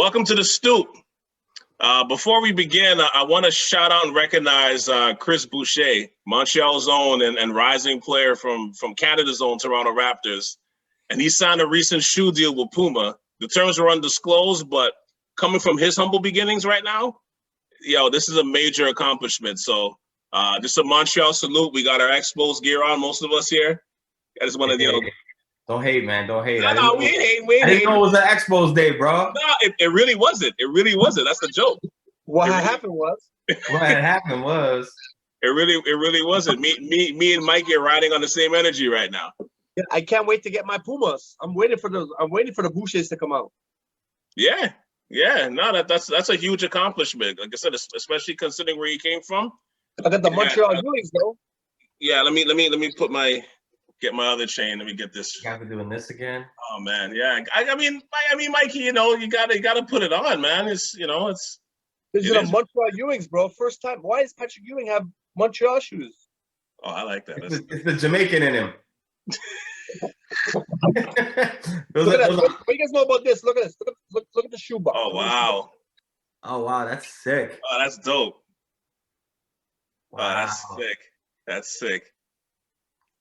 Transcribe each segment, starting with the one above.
Welcome to the Stoop. Before we begin, I want to shout out and recognize Chris Boucher, Montreal's own and rising player from Canada's own Toronto Raptors. And he signed a recent shoe deal with Puma. The terms were undisclosed, but coming from his humble beginnings right now, this is a major accomplishment. So just a Montreal salute. We got our Expos gear on, most of us here. I just want to, Don't hate, man. Don't hate. No, we ain't hating. I didn't know it was an Expos day, bro. No, it really wasn't. It really wasn't. That's the joke. What happened was. It really wasn't. Me and Mikey are riding on the same energy right now. Yeah, I can't wait to get my Pumas. I'm waiting for the Bouchers to come out. Yeah. No, that's a huge accomplishment. Like I said, especially considering where you came from. I got the Montreal Ewings though. Yeah, let me get my other chain. Let me get this. You have to doing this again. Oh man, yeah. I mean, Mikey, you gotta put it on, man. These are Montreal Ewings, bro. First time. Why does Patrick Ewing have Montreal shoes? Oh, I like that. It's the Jamaican in him. Look at that. What do you guys know about this? Look at this. Look at the shoe box. Oh wow, that's sick. Oh, that's dope. Wow. Oh, that's sick. That's sick.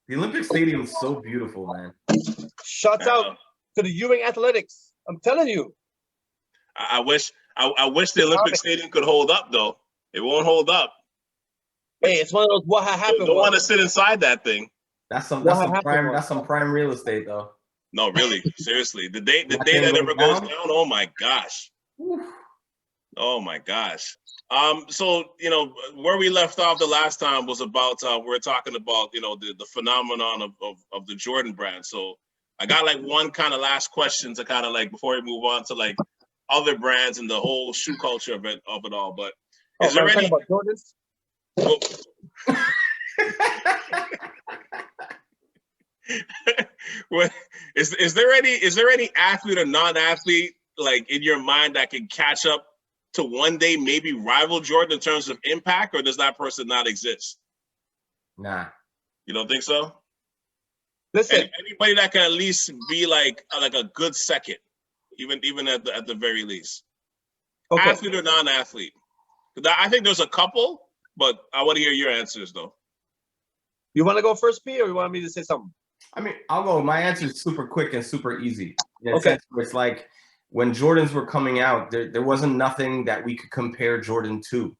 The Olympic Stadium is so beautiful, man. Shout out to the Ewing Athletics. I'm telling you. I wish the Olympic Stadium could hold up, though. It won't hold up. Hey, it's one of those what happened. Don't want to sit inside that thing. That's some prime real estate, though. No, really, seriously. The day that ever goes down, oh my gosh. Oh my gosh. So where we left off the last time was about we're talking about the phenomenon of the Jordan brand. So I got like one kind of last question to kind of like before we move on to like other brands and the whole shoe culture of it all. But is there any about Jordans? Is there any athlete or non-athlete like in your mind that can catch up to one day maybe rival Jordan in terms of impact, or does that person not exist? Nah. You don't think so? Listen, anybody that can at least be like a good second, even at the very least. Okay. Athlete or non-athlete? I think there's a couple, but I want to hear your answers though. You want to go first, P, or you want me to say something? I mean, I'll go. My answer is super quick and super easy. Okay. It's like when Jordans were coming out, there wasn't nothing that we could compare Jordan to.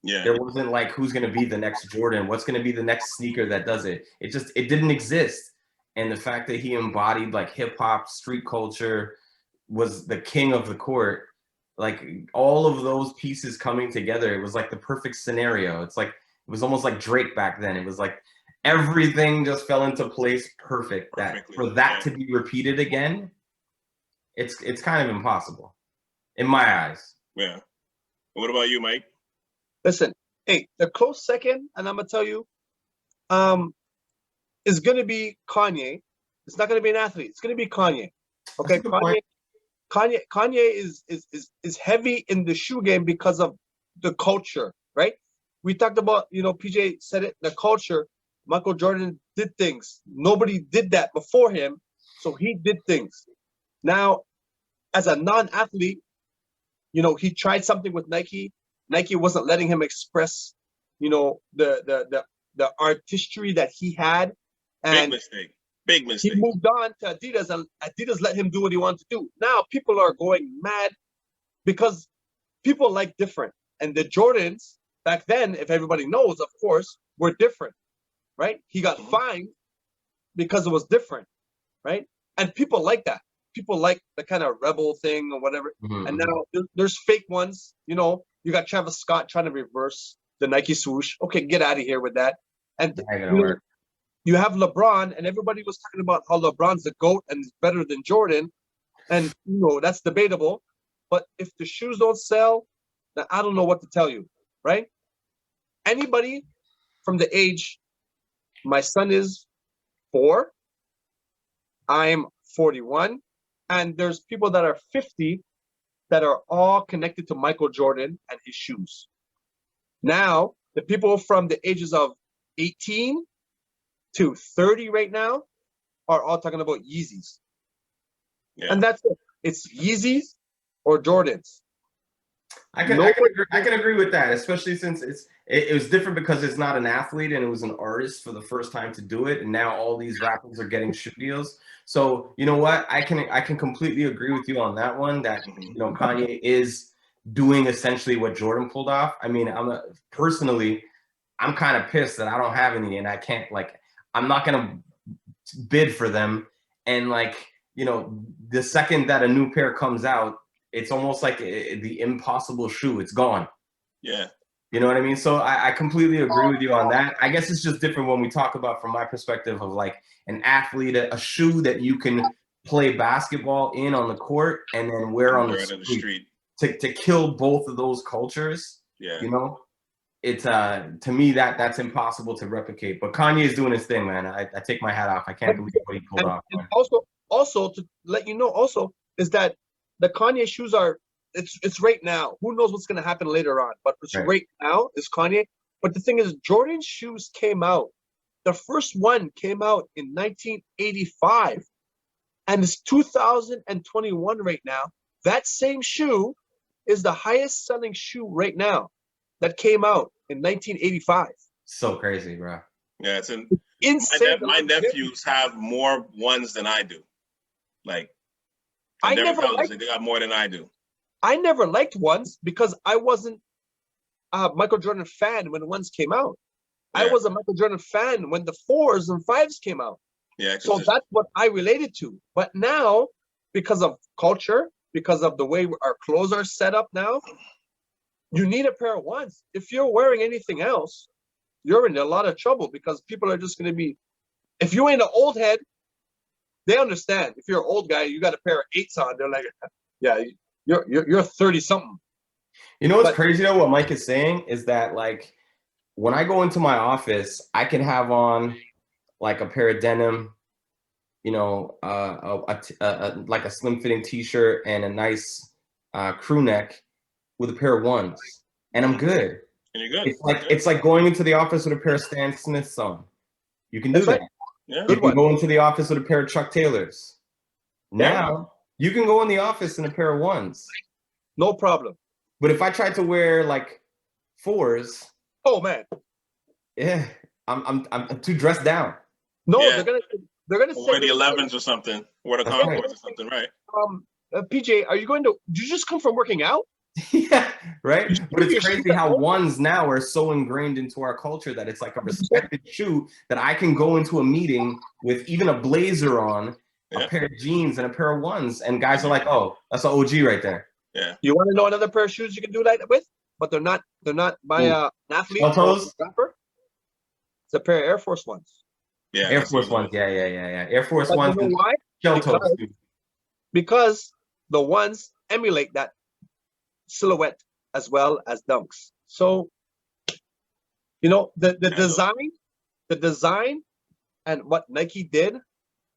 Yeah. There wasn't like who's going to be the next Jordan, what's going to be the next sneaker that does it. It didn't exist. And the fact that he embodied like hip hop, street culture, was the king of the court. Like all of those pieces coming together, it was like the perfect scenario. It was almost like Drake back then. It was like everything just fell into place perfect. For that to be repeated again, it's kind of impossible in my eyes. Yeah. What about you, Mike? Listen, hey, the close second, and I'm gonna tell you, is gonna be Kanye. It's not gonna be an athlete. It's gonna be Kanye. Okay, Kanye is heavy in the shoe game because of the culture, right? We talked about, PJ said it, the culture. Michael Jordan did things. Nobody did that before him, so he did things. Now, as a non-athlete, he tried something with Nike. Nike wasn't letting him express, the artistry that he had. And Big mistake. He moved on to Adidas, and Adidas let him do what he wanted to do. Now people are going mad because people like different. And the Jordans back then, if everybody knows, of course, were different, right? He got fined because it was different, right? And people like that. People like the kind of rebel thing or whatever. Mm-hmm. And now there's fake ones. You got Travis Scott trying to reverse the Nike swoosh. Okay, get out of here with that. And you have LeBron, and everybody was talking about how LeBron's the GOAT and is better than Jordan. And, that's debatable. But if the shoes don't sell, then I don't know what to tell you, right? Anybody from the age, my son is 4, I'm 41, and there's people that are 50 that are all connected to Michael Jordan and his shoes. Now, the people from the ages of 18 to 30 right now are all talking about Yeezys. Yeah. And that's it. It's Yeezys or Jordans. I can agree with that, especially since it was different because it's not an athlete and it was an artist for the first time to do it, and now all these rappers are getting shoe deals. So you know what? I can completely agree with you on that one. That Kanye is doing essentially what Jordan pulled off. I mean, personally, I'm kind of pissed that I don't have any, and I can't I'm not gonna bid for them. And the second that a new pair comes out, it's almost like the impossible shoe. It's gone. Yeah. You know what I mean? So I completely agree with you on that. I guess it's just different when we talk about from my perspective of like an athlete, a shoe that you can play basketball in on the court and then wear on the street. To kill both of those cultures. Yeah. It's to me that's impossible to replicate. But Kanye is doing his thing, man. I take my hat off. I can't believe what he pulled off. And also to let you know also is that the Kanye shoes are it's right now. Who knows what's gonna happen later on? But it's right now is Kanye. But the thing is, Jordan's shoes came out. The first one came out in 1985, and it's 2021 right now. That same shoe is the highest selling shoe right now that came out in 1985. So crazy, bro. Yeah, it's insane. My nephews have more ones than I do. Like, I never they got more than I do. I never liked ones because I wasn't a Michael Jordan fan when ones came out. Yeah. I was a Michael Jordan fan when the 4s and 5s came out. Yeah. So that's what I related to. But now, because of culture, because of the way our clothes are set up now, you need a pair of ones. If you're wearing anything else, you're in a lot of trouble because people are just going to be, if you ain't an old head, they understand. If you're an old guy, you got a pair of 8s on, they're like, yeah, you're 30 something. You know what's crazy though? What Mike is saying is that like when I go into my office, I can have on like a pair of denim, like a slim fitting t-shirt and a nice crew neck with a pair of ones, and I'm good. And you're good. It's like going into the office with a pair of Stan Smiths on. You can do that. Yeah. You can go into the office with a pair of Chuck Taylors. Now you can go in the office in a pair of ones. No problem. But if I tried to wear like 4s, oh man, yeah, I'm too dressed down. No, they're gonna say wear the 11s or something, wear the Concords or something, right? PJ, are you going to? Did you just come from working out? Yeah, right. But it's crazy how ones now are so ingrained into our culture that it's like a respected shoe that I can go into a meeting with even a blazer on, a pair of jeans, and a pair of ones, and guys are like, "Oh, that's an OG right there." Yeah. You want to know another pair of shoes you can do that with, but they're not by an athlete or a rapper? It's a pair of Air Force Ones. Yeah, Air Force Ones. Yeah. Air Force Ones. You know why? Because the ones emulate that silhouette as well as Dunks. So, the design and what Nike did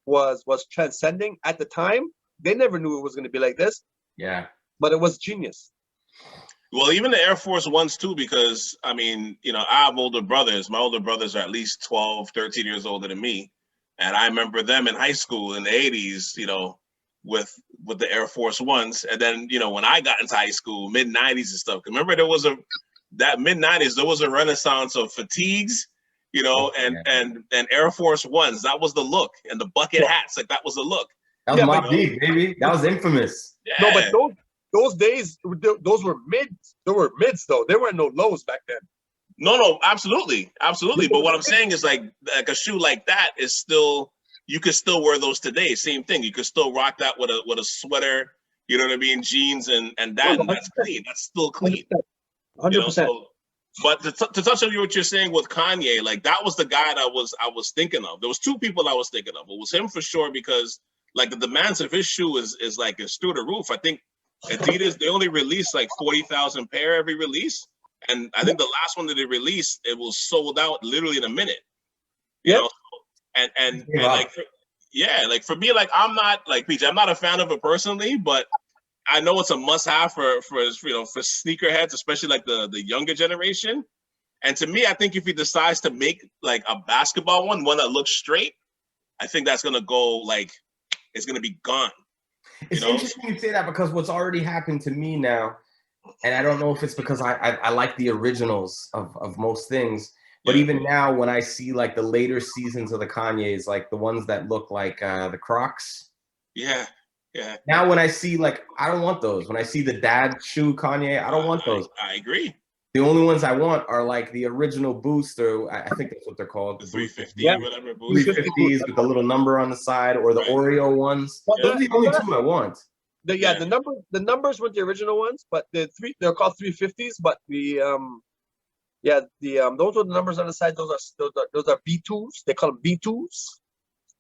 was transcending at the time. They never knew it was going to be like this. Yeah. But it was genius. Well, even the Air Force Ones too, because I mean, I have older brothers. My older brothers are at least 12, 13 years older than me. And I remember them in high school in the 80s, with the Air Force Ones. And then, when I got into high school, mid-90s and stuff. Remember that mid-90s, there was a renaissance of fatigues, and Air Force Ones. That was the look. And the bucket hats, like that was the look. That was Mobb Deep, baby. That was infamous. Yeah. No, but those days, those were mids. There were mids though. There weren't no lows back then. No, absolutely. But what I'm saying is like a shoe like that is still, you could still wear those today. Same thing. You could still rock that with a sweater, you know what I mean? Jeans and that's clean. That's still clean. 100%. But to touch on what you're saying with Kanye, like that was the guy that I was thinking of. There was two people I was thinking of. It was him for sure because like the demands of his shoe is like it's through the roof. I think Adidas, they only release like 40,000 pair every release. And I think the last one that they released, it was sold out literally in a minute. And like, like for me, like I'm not like PJ, I'm not a fan of it personally, but I know it's a must-have for sneakerheads, especially like the younger generation. And to me, I think if he decides to make like a basketball one that looks straight, I think that's gonna go like it's gonna be gone. It's You know? interesting you say that because what's already happened to me now, and I don't know if it's because I like the originals of most things, but Yeah. even now when I see like the later seasons of the Kanye's, like the ones that look like the Crocs. Yeah. Yeah. Now when I see like, I don't want those. When I see the dad shoe Kanye, I don't want those. I agree. The only ones I want are like the original Boost, or I think that's what they're called. The Boost 350 Yeah. or whatever. Boost. 350s with the little number on the side, or the Right. Oreo ones. Well, Those are the only two I want. Yeah. The numbers weren't the original ones, but they're called 350s, but those were the numbers on the side. Those are B2s. They call them B2s.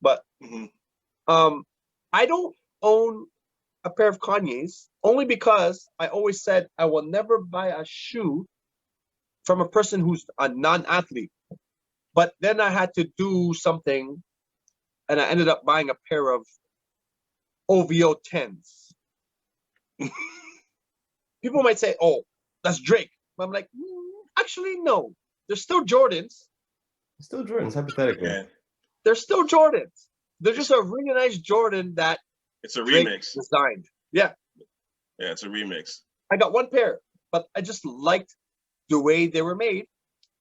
But Mhm. I don't own a pair of Kanye's only because I always said I will never buy a shoe from a person who's a non-athlete. But then I had to do something, and I ended up buying a pair of OVO 10s. People might say, "Oh, that's Drake." But I'm like, actually, no. They're still Jordans. Still Jordans, hypothetically. Yeah. They're still Jordans. They're just a really nice Jordan that It's a Drake remix. designed. Yeah. Yeah, it's a remix. I got one pair, but I just liked the way they were made.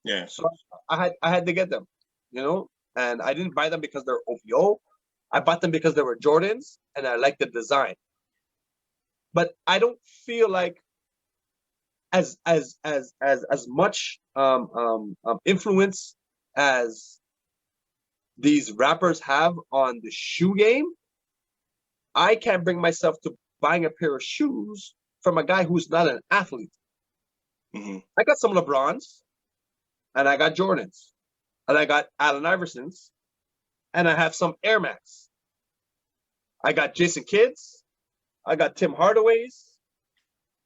Yeah. So I had to get them, and I didn't buy them because they're OVO. I bought them because they were Jordans and I liked the design. But I don't feel like as much influence as these rappers have on the shoe game. I can't bring myself to buying a pair of shoes from a guy who's not an athlete. Mm-hmm. I got some LeBrons, and I got Jordans, and I got Allen Iversons, and I have some Air Max. I got Jason Kidds, I got Tim Hardaways,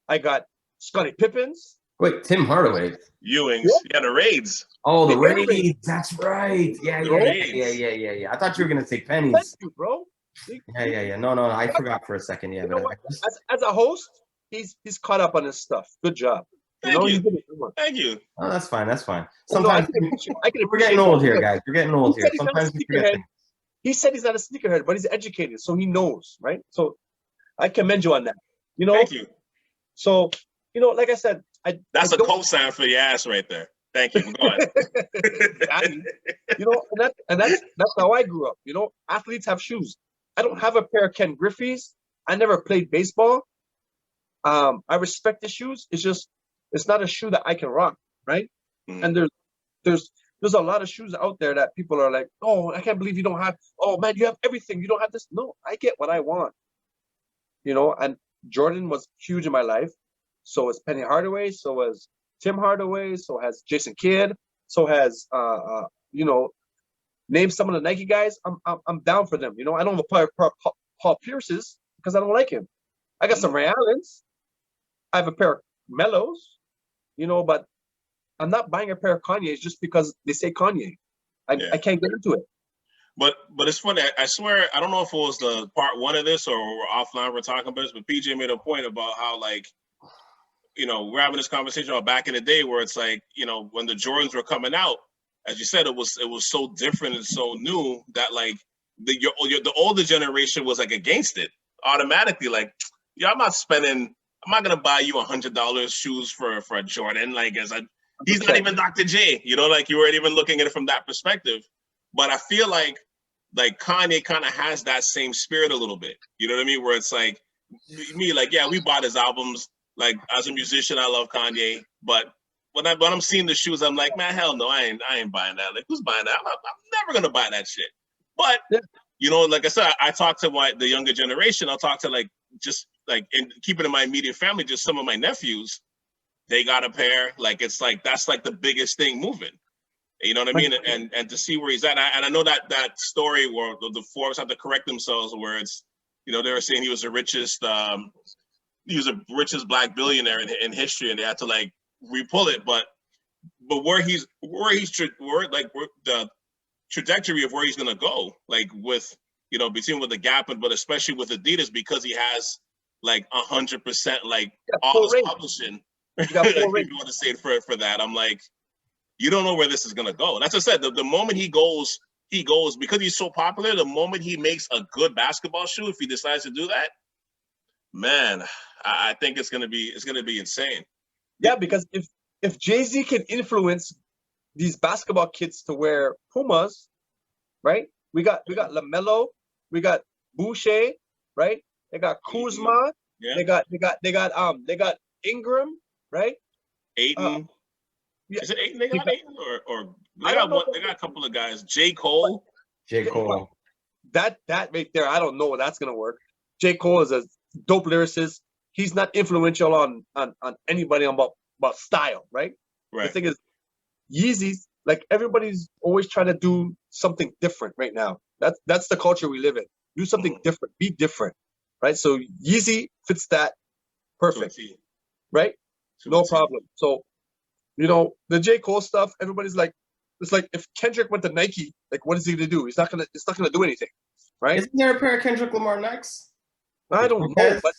I got Scottie Pippens. Wait, Tim Hardaway. Ewings. Yeah, the Raids. Oh, the The Air Raids. Raids. That's right. Yeah. Raids. I thought you were gonna say Thank pennies. you, bro. Yeah. No. I forgot for a second. Yeah, You but know what? As a host, he's caught up on his stuff. Good job. Thank you. You did it. Come on. Thank you. Oh, that's fine. That's fine. No, I Sometimes can appreciate. I can we're appreciate. getting old here, guys. We're getting old He here. said he's not a Sometimes we forget sneakerhead. things. He said he's not a sneakerhead, but he's educated, so he knows, right? So I commend you on that. Thank you. So like I said, That's a cosign for your ass right there. Thank you. Go ahead. and that's how I grew up. Athletes have shoes. I don't have a pair of Ken Griffey's. I never played baseball. I respect the shoes. It's not a shoe that I can rock, right? Mm-hmm. And there's a lot of shoes out there that people are like, "Oh, I can't believe you don't have. Oh man, you have everything. You don't have this." No, I get what I want. And Jordan was huge in my life. So was Penny Hardaway. So was Tim Hardaway. So has Jason Kidd. So has name some of the Nike guys. I'm down for them. I don't have a pair of Paul Pierce's because I don't like him. I got some Ray Allens. I have a pair of Mellows. But I'm not buying a pair of Kanye's just because they say Kanye. I can't get into it. But it's funny. I swear, I don't know if it was the part one of this or offline we're talking about this, but PJ made a point about how, like, we're having this conversation about back in the day where it's like, when the Jordans were coming out, as you said, it was so different and so new that like the older generation was like against it automatically. Like, I'm not gonna buy you $100 shoes for a Jordan. Like, he's not even Dr. J. Like you weren't even looking at it from that perspective. But I feel like Kanye kind of has that same spirit a little bit. You know what I mean? Where it's like me, like, yeah, we bought his albums. Like, as a musician, I love Kanye, but when I'm seeing the shoes, I'm like, man, hell no, I ain't buying that. Like, who's buying that? I'm never gonna buy that shit. But like I said, I talk to the younger generation. I'll talk to and keep it in my immediate family, just some of my nephews. They got a pair. Like, it's like that's like the biggest thing moving. You know what I mean? And to see where he's at, and I know that story where the Forbes have to correct themselves, where it's they were saying he was the richest. He was the richest black billionaire in history, and they had to like re-pull it. But where the trajectory of where he's gonna go, like with between with the Gap but especially with Adidas, because he has like 100% like all his publishing. If you want to say it for that, I'm like, you don't know where this is gonna go. That's what I said. The moment he goes because he's so popular. The moment he makes a good basketball shoe, if he decides to do that, Man, I think it's gonna be insane. Yeah, because if Jay-Z can influence these basketball kids to wear Pumas, right? We got LaMelo, we got Boucher, right? They got Kuzma, Yeah. they got Ingram, right? Aiton. Yeah, Is it Aiton? They got Aiton or I don't know. They got a couple of guys. J. Cole. J. Cole. That right there, I don't know what that's gonna work. J. Cole is a dope lyricist. He's not influential on anybody about style, right? Right. The thing is, Yeezys, like everybody's always trying to do something different right now. That's the culture we live in. Do something different, be different, right? So Yeezy fits that perfect, right? No problem. So, the J. Cole stuff, everybody's like, it's like if Kendrick went to Nike, like what is he gonna do? It's not gonna do anything, right? Isn't there a pair of Kendrick Lamar Nikes? I don't know, but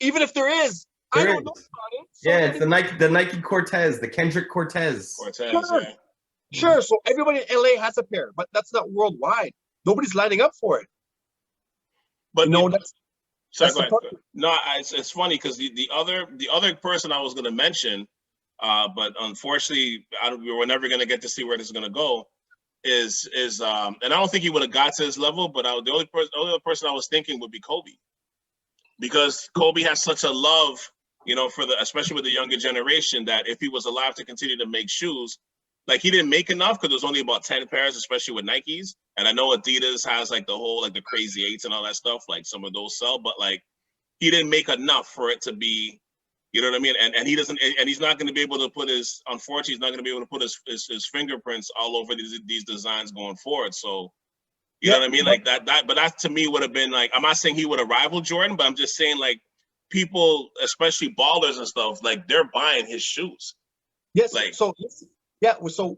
even if there is, I don't know about it. So yeah, it's the Nike Cortez, the Kendrick Cortez. Sure. So everybody in LA has a pair, but that's not worldwide. Nobody's lining up for it. But that's no, it's funny because the other person I was going to mention, but unfortunately, we were never going to get to see where this is going to go. Is and I don't think he would have got to his level, but the only person I was thinking would be Kobe, because Kobe has such a love, for especially with the younger generation, that if he was alive to continue to make shoes, like he didn't make enough because there's only about 10 pairs, especially with Nikes. And I know Adidas has like the whole like the crazy eights and all that stuff, like some of those sell, but like he didn't make enough for it to be, you know what I mean? And he doesn't, and he's not going to be able to put unfortunately, he's not going to be able to put his fingerprints all over these designs going forward. So, you know what I mean? Like that, but that to me would have been like, I'm not saying he would have rivaled Jordan, but I'm just saying like people, especially ballers and stuff, like they're buying his shoes. Yes. Like, so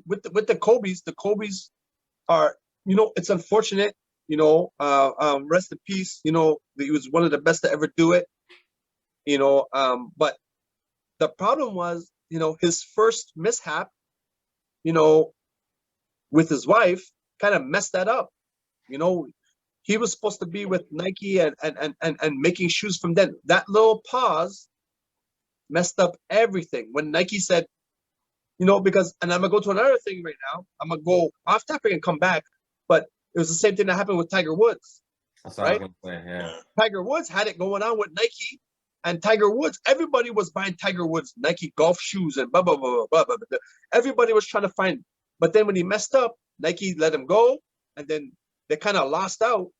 with the Kobe's are, it's unfortunate, rest in peace. He was one of the best to ever do it, but the problem was, his first mishap, with his wife kind of messed that up. He was supposed to be with Nike and making shoes from then. That little pause messed up everything. When Nike said, because, and I'm gonna go to another thing right now. I'm gonna go off topic and come back, but it was the same thing that happened with Tiger Woods. That's what I was gonna say. Yeah. Tiger Woods had it going on with Nike, and Tiger Woods, everybody was buying Tiger Woods Nike golf shoes and blah blah blah blah blah. Blah. Everybody was trying to find, but then when he messed up, Nike let him go, and then they kind of lost out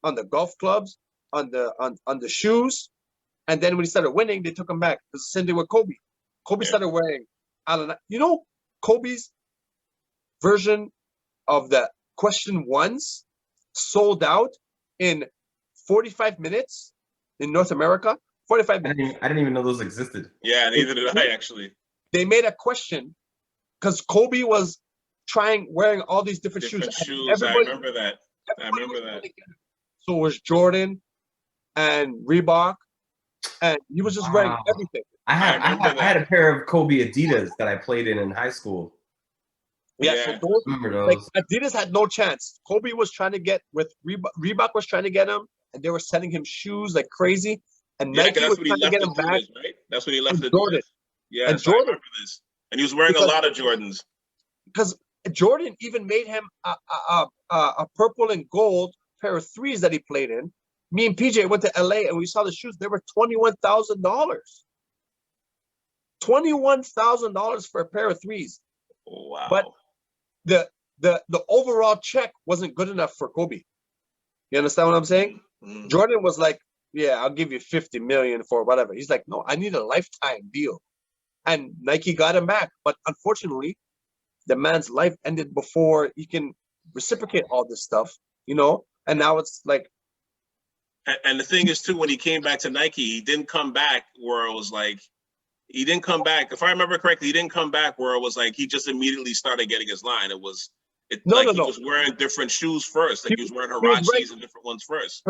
on the golf clubs, on the shoes, and then when he started winning, they took him back. It was the same thing with Kobe. Kobe started wearing, Kobe's version of the question ones sold out in 45 minutes in North America. 45 minutes. I didn't even know those existed. Yeah, neither did I actually. They made a question because Kobe was wearing all these different shoes. I remember that. So it was Jordan and Reebok, and he was just wearing everything. I had a pair of Kobe Adidas that I played in high school. Yeah. So remember those. Like, Adidas had no chance. Kobe was trying to get with Reebok was trying to get him, and they were sending him shoes like crazy. And Nike was trying to get him back. Right? That's when he left the Jordan. Yeah, and Jordan. I remember this. And he was wearing a lot of Jordans. Because Jordan even made him a purple and gold pair of threes that he played in. Me and PJ went to LA and we saw the shoes. They were $21,000. $21,000 for a pair of threes. Wow. But the overall check wasn't good enough for Kobe. You understand what I'm saying? Mm-hmm. Jordan was like, yeah, I'll give you $50 million for whatever. He's like, no, I need a lifetime deal. And Nike got him back. But unfortunately, the man's life ended before he can reciprocate all this stuff, And now it's like. And the thing is, too, when he came back to Nike, he didn't come back where it was like, he didn't come back. If I remember correctly, he didn't come back where it was like he just immediately started getting his line. He was wearing different shoes first. Like he was wearing Hirachis and different ones first.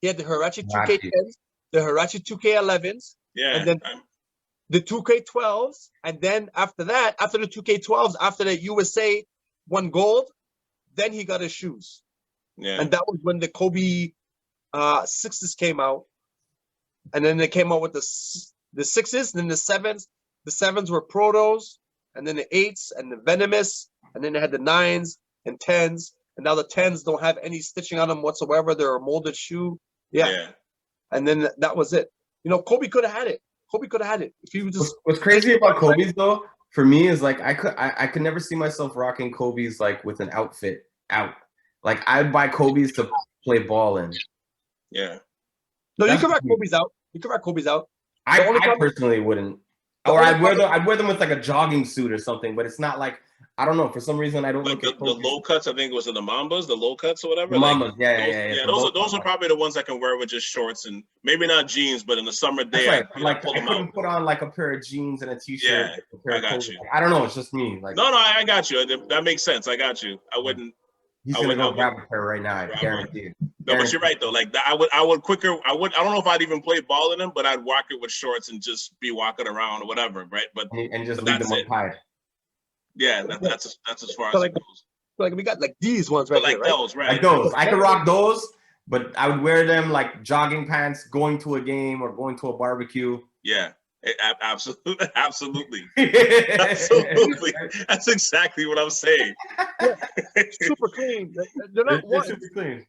He had the Hirachi 2K10s, the Hirachi 2K11s, and then the 2K12s. And then after that, after the 2K12s, after the USA won gold, then he got his shoes. Yeah. And that was when the Kobe 6s came out. and then they came out with the sixes, and then the sevens. The sevens were protos, and then the eights and the venomous, and then they had the nines and tens, and now the tens don't have any stitching on them whatsoever. They're a molded shoe. Yeah. And then that was it. You know, Kobe could have had it. Kobe could have had it if he was just. What's crazy about Kobe's though, for me, is like I could never see myself rocking Kobe's like with an outfit out. Like I'd buy Kobe's to play ball in. Yeah. No, you can rock Kobe's out. You can rock Kobe's out. I personally wouldn't. Or I'd wear them with like a jogging suit or something, but it's not like, I don't know, for some reason I don't like look at the low cuts. I think it was in the Mambas, the low cuts or whatever. The Mambas, yeah. Those are probably the ones I can wear with just shorts and maybe not jeans, but in the summer day, right. I couldn't put on like a pair of jeans and a t-shirt. Yeah, I got you. I don't know, it's just me. Like no, I got you. That makes sense. I got you. I wouldn't. He's gonna go grab a pair right now. I guarantee it. No, but you're right though. Like I would quicker. I don't know if I'd even play ball in them, but I'd walk it with shorts and just be walking around or whatever, right? But and just leave them untied. Yeah, that's as far as it goes. Like we got like these ones right like here, those, right? Like those. I could rock those, but I would wear them like jogging pants, going to a game or going to a barbecue. Yeah, absolutely, absolutely. That's exactly what I'm saying. Yeah. Super clean. They're not super clean,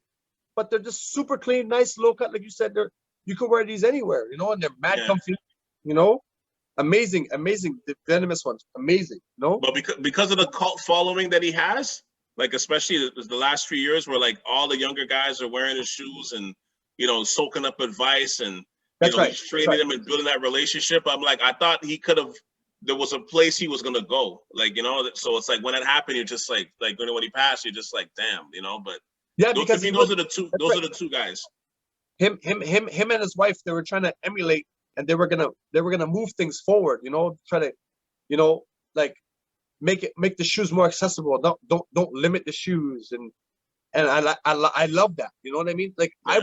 but they're just super clean, nice low cut. Like you said, you could wear these anywhere, you know, and they're mad comfy, you know. Amazing. The venomous ones, amazing. No, but because of the cult following that he has, like especially the last few years, where like all the younger guys are wearing his shoes and soaking up advice and he's training them and building that relationship. I'm like, I thought he could have. There was a place he was gonna go, like so it's like when it happened, you're just like when he passed, you're just like, damn, But yeah, because those are the two. Those are the two guys. Him and his wife, they were trying to emulate. And they were gonna move things forward, try to, like make the shoes more accessible. Don't limit the shoes, and I love that. You know what I mean? Like I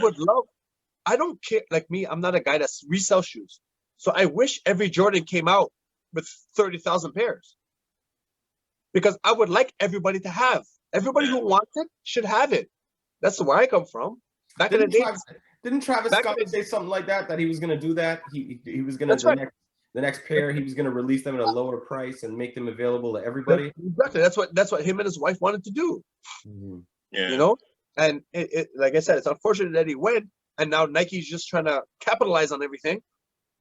don't care. Like me, I'm not a guy that resell shoes. So I wish every Jordan came out with 30,000 pairs, because I would like everybody to have. Everybody who wants it should have it. That's where I come from. Back in the day. Didn't Travis Scott say something like that he was going to do that? He was going to the next pair, he was going to release them at a lower price and make them available to everybody. Exactly. That's what him and his wife wanted to do. Mm-hmm. Yeah. And it like I said, it's unfortunate that he went, and now Nike's just trying to capitalize on everything,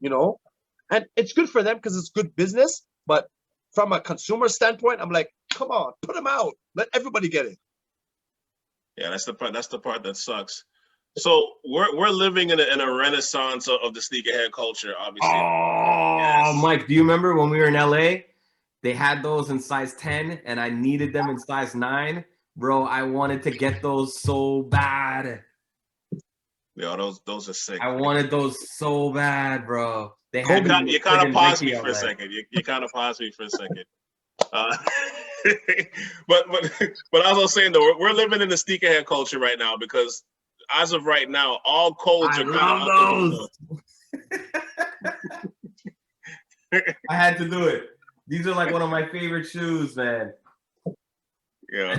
and it's good for them because it's good business. But from a consumer standpoint, I'm like, come on, put them out, let everybody get it. Yeah, that's the part that sucks. So we're living in a renaissance of the sneakerhead culture, obviously. Oh, yes. Mike, do you remember when we were in LA? They had those in size 10, and I needed them in size 9. Bro, I wanted to get those so bad. Yeah, those are sick. I wanted those so bad, bro. You kind of paused me for a second. You kind of paused me for a second. But I was saying though, we're living in the sneakerhead culture right now because as of right now, all codes are kind of out the window. I had to do it. These are like one of my favorite shoes, man. Yeah,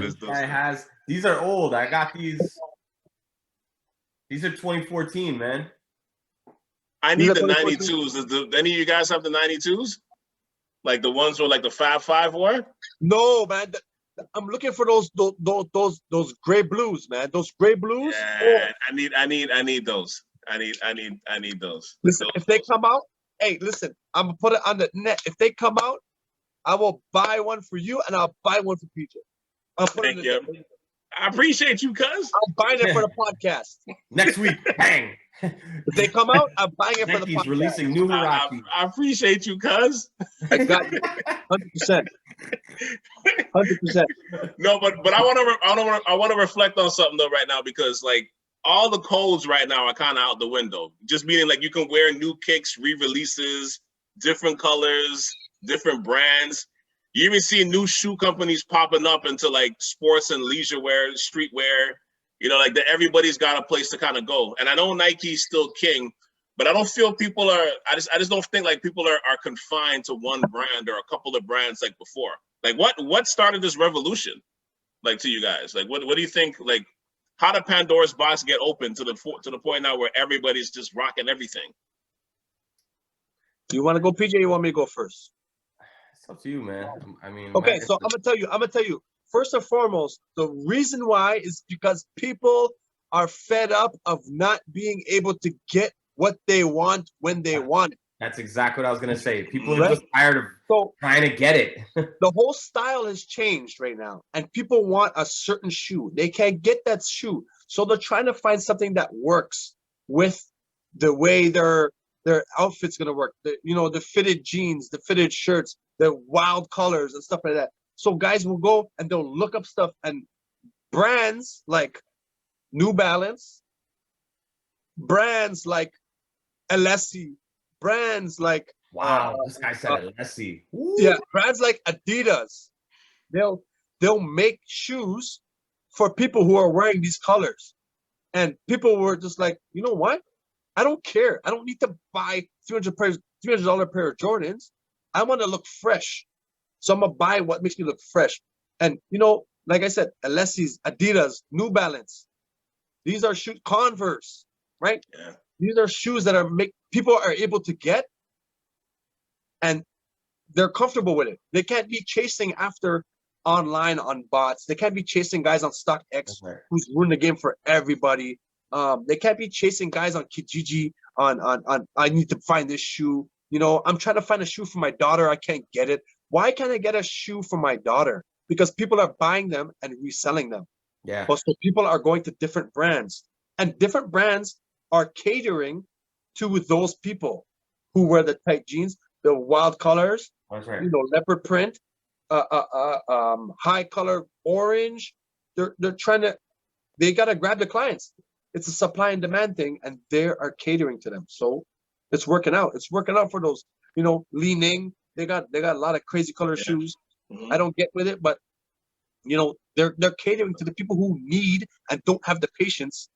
these are old. I got these. These are 2014, man. I need the 92s. Does any of you guys have the 92s? Like the ones where like the Fab Five were? No, man. I'm looking for those gray blues, man. Those gray blues. Yeah, I need those. I need those. Listen, if they come out, hey, listen, I'm gonna put it on the net. If they come out, I will buy one for you and I'll buy one for PJ. I'll put it in the net. I appreciate you, cuz. I'm buying it for the podcast. Next week, bang. If they come out, I'm buying it for the podcast. He's releasing new Huarachi. I appreciate you, cuz. I got you. 100%. 100%. No, but I want to reflect on something though right now, because like all the codes right now are kind of out the window. Just meaning like you can wear new kicks, re-releases, different colors, different brands. You even see new shoe companies popping up into like sports and leisure wear, streetwear. Like that everybody's got a place to kind of go. And I know Nike's still king, but I don't feel people are. I just don't think like people are confined to one brand or a couple of brands like before. Like what started this revolution? Like to you guys, like what do you think? Like how did Pandora's box get open to the point now where everybody's just rocking everything? You want to go, PJ? Or you want me to go first? It's up to you, man. I mean, Okay, man, so I'm gonna tell you. First and foremost, the reason why is because people are fed up of not being able to get what they want when they want it. that's exactly what I was gonna say. People are Right? just tired of So trying to get it. the whole style has changed right now, and people want a certain shoe. They can't get that shoe, so they're trying to find something that works with the way their outfit's gonna work. The fitted jeans, the fitted shirts, the wild colors and stuff like that. So guys will go and they'll look up stuff, and brands like New Balance, brands like Alessi, brands like Wow, this guy said it. Let's see. yeah, brands like Adidas. They'll make shoes for people who are wearing these colors. And people were just like, you know what? I don't care. I don't need to buy $300 pair of Jordans. I want to look fresh. So I'm gonna buy what makes me look fresh. And like I said, Alessi's, Adidas, New Balance. These are shoes, Converse, right? Yeah. These are shoes that people are able to get, and they're comfortable with it. They can't be chasing after online on bots. They can't be chasing guys on StockX who's ruined the game for everybody. They can't be chasing guys on Kijiji on I need to find this shoe. I'm trying to find a shoe for my daughter. I can't get it. Why can't I get a shoe for my daughter? Because people are buying them and reselling them. Yeah. But so people are going to different brands, and different brands are catering to those people who wear the tight jeans, the wild colors, That's right. leopard print, high color orange. They're trying to, they gotta grab the clients. It's a supply and demand thing, and they are catering to them. So it's working out. It's working out for those, Li Ning. They got a lot of crazy color shoes. Mm-hmm. I don't get with it, but they're catering to the people who need and don't have the patience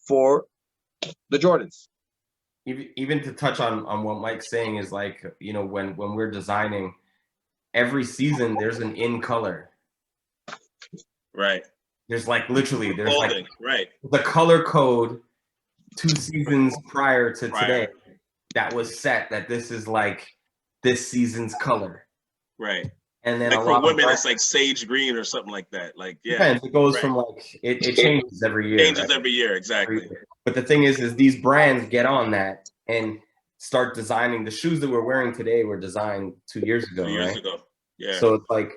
for the Jordans. Even to touch on what Mike's saying is like, when we're designing, every season there's an in color. Right. There's like literally there's Clothing, like right. the color code 2 seasons prior to today that was set that this is like this season's color. Right. And then like a for lot women, of it's like sage green or something like that. Like, yeah. Depends. It goes right. from like it changes every year. Changes every year, exactly. But the thing is these brands get on that and start designing. The shoes that we're wearing today were designed 2 years ago, 2 years right? ago. Yeah. So it's like,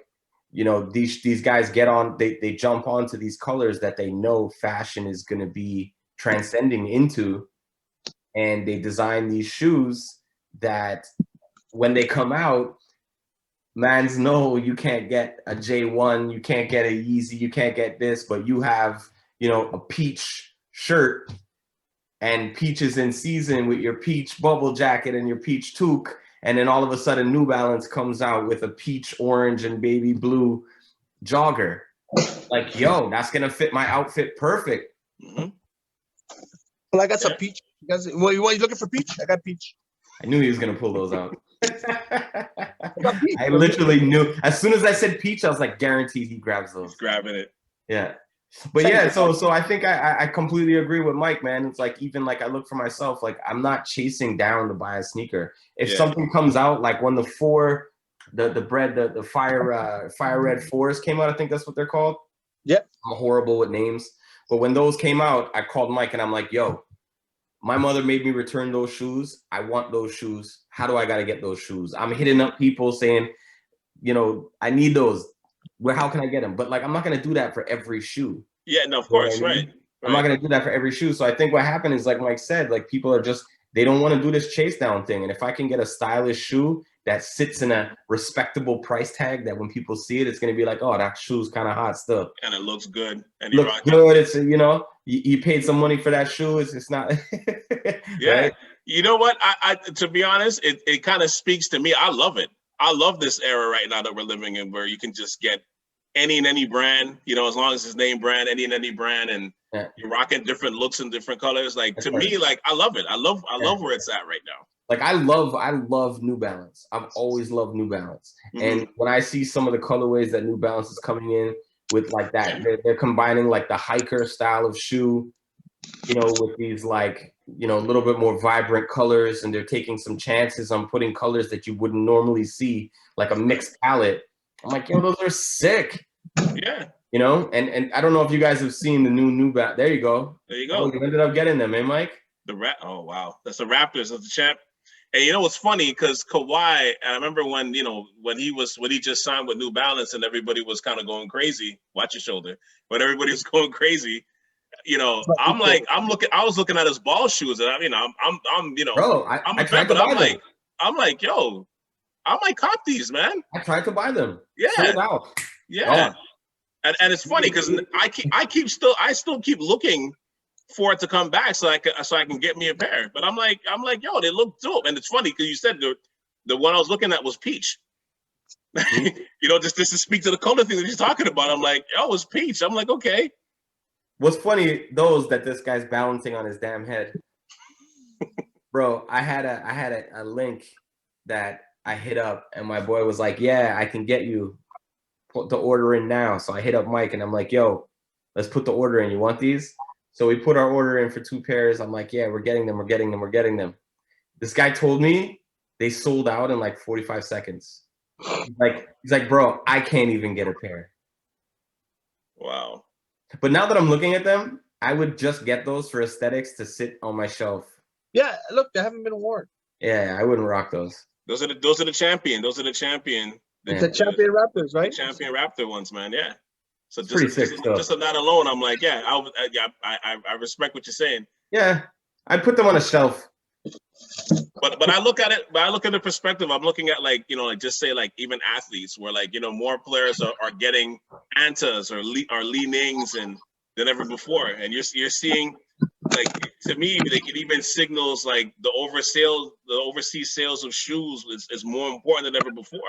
these guys get on, they jump onto these colors that they know fashion is going to be transcending into, and they design these shoes that when they come out, mans know you can't get a J1, you can't get a Yeezy, you can't get this, but you have, a peach shirt, and peach is in season with your peach bubble jacket and your peach toque. And then all of a sudden New Balance comes out with a peach, orange, and baby blue jogger. Like, yo, that's going to fit my outfit perfect. Mm-hmm. Well, I got some peach. You looking for peach? I got peach. I knew he was going to pull those out. I literally knew. As soon as I said peach, I was like, guaranteed he grabs those. He's grabbing it. Yeah. But yeah, so I think I completely agree with Mike, man. It's like, even like I look for myself, like I'm not chasing down to buy a sneaker. If something comes out, like when the fire red 4s came out, I think that's what they're called. Yep. I'm horrible with names. But when those came out, I called Mike and I'm like, yo, my mother made me return those shoes. I want those shoes. How do I got to get those shoes? I'm hitting up people saying, I need those. How can I get them? But like, I'm not going to do that for every shoe. Yeah, no, of course, right. I'm not going to do that for every shoe. So I think what happened is, like Mike said, like people are just, they don't want to do this chase down thing. And if I can get a stylish shoe that sits in a respectable price tag, that when people see it, it's going to be like, oh, that shoe's kind of hot stuff. And it looks good. And looks good. It's, you paid some money for that shoe. It's not. Yeah. Right? You know what? I to be honest, it kind of speaks to me. I love it. I love this era right now that we're living in, where you can just get any and any brand, as long as it's name brand, any and any brand, and you're rocking different looks and different colors. Like, to me, like, I love it. I love where it's at right now. Like, I love New Balance. I've always loved New Balance. Mm-hmm. And when I see some of the colorways that New Balance is coming in with, like that, they're combining like the hiker style of shoe you know, with these like, you know, a little bit more vibrant colors, and they're taking some chances on putting colors that you wouldn't normally see, like a mixed palette. I'm like, yo, those are sick. Yeah. You know, and I don't know if you guys have seen the new bat. There you go. There you Oh, go. you ended up getting them, eh, Mike? Oh wow, that's the Raptors. That's the champ. And you know what's funny? Because Kawhi, I remember when when he just signed with New Balance and everybody was kind of going crazy. Watch your shoulder. But everybody was going crazy. You know, I was looking at his ball shoes, and I'm Bro, I'm I a fan, tried to but buy them. I'm like, yo, I might cop these, man. I tried to buy them. Yeah. Sold out. Yeah. Oh. And it's funny because I still keep looking for it to come back so I can get me a pair. But I'm like, yo, they look dope. And it's funny because you said the one I was looking at was peach. You know, just to speak to the color thing that you're talking about. I'm like, oh, it's peach. I'm like, okay. What's funny, those that this guy's balancing on his damn head. Bro, I had a link that I hit up, and my boy was like, yeah, I can get you, put the order in now. So I hit up Mike, and I'm like, yo, let's put the order in. You want these? So we put our order in for 2 pairs. I'm like, yeah, we're getting them. This guy told me they sold out in like 45 seconds. He's like, bro, I can't even get a pair. Wow. But now that I'm looking at them, I would just get those for aesthetics to sit on my shelf. Yeah, look, they haven't been worn. Yeah, I wouldn't rock those. Those are the champion. Those are the champion. The champion Raptors, right? The champion Raptor ones, man. Yeah. So it's just on that alone, I'm like, yeah, I respect what you're saying. Yeah, I'd put them on a shelf. But I look at it. But I look at the perspective. I'm looking at like like just say like even athletes where like more players are getting Antas or Li Nings and than ever before, and you're seeing like to me like it even signals like the overseas sales of shoes is more important than ever before.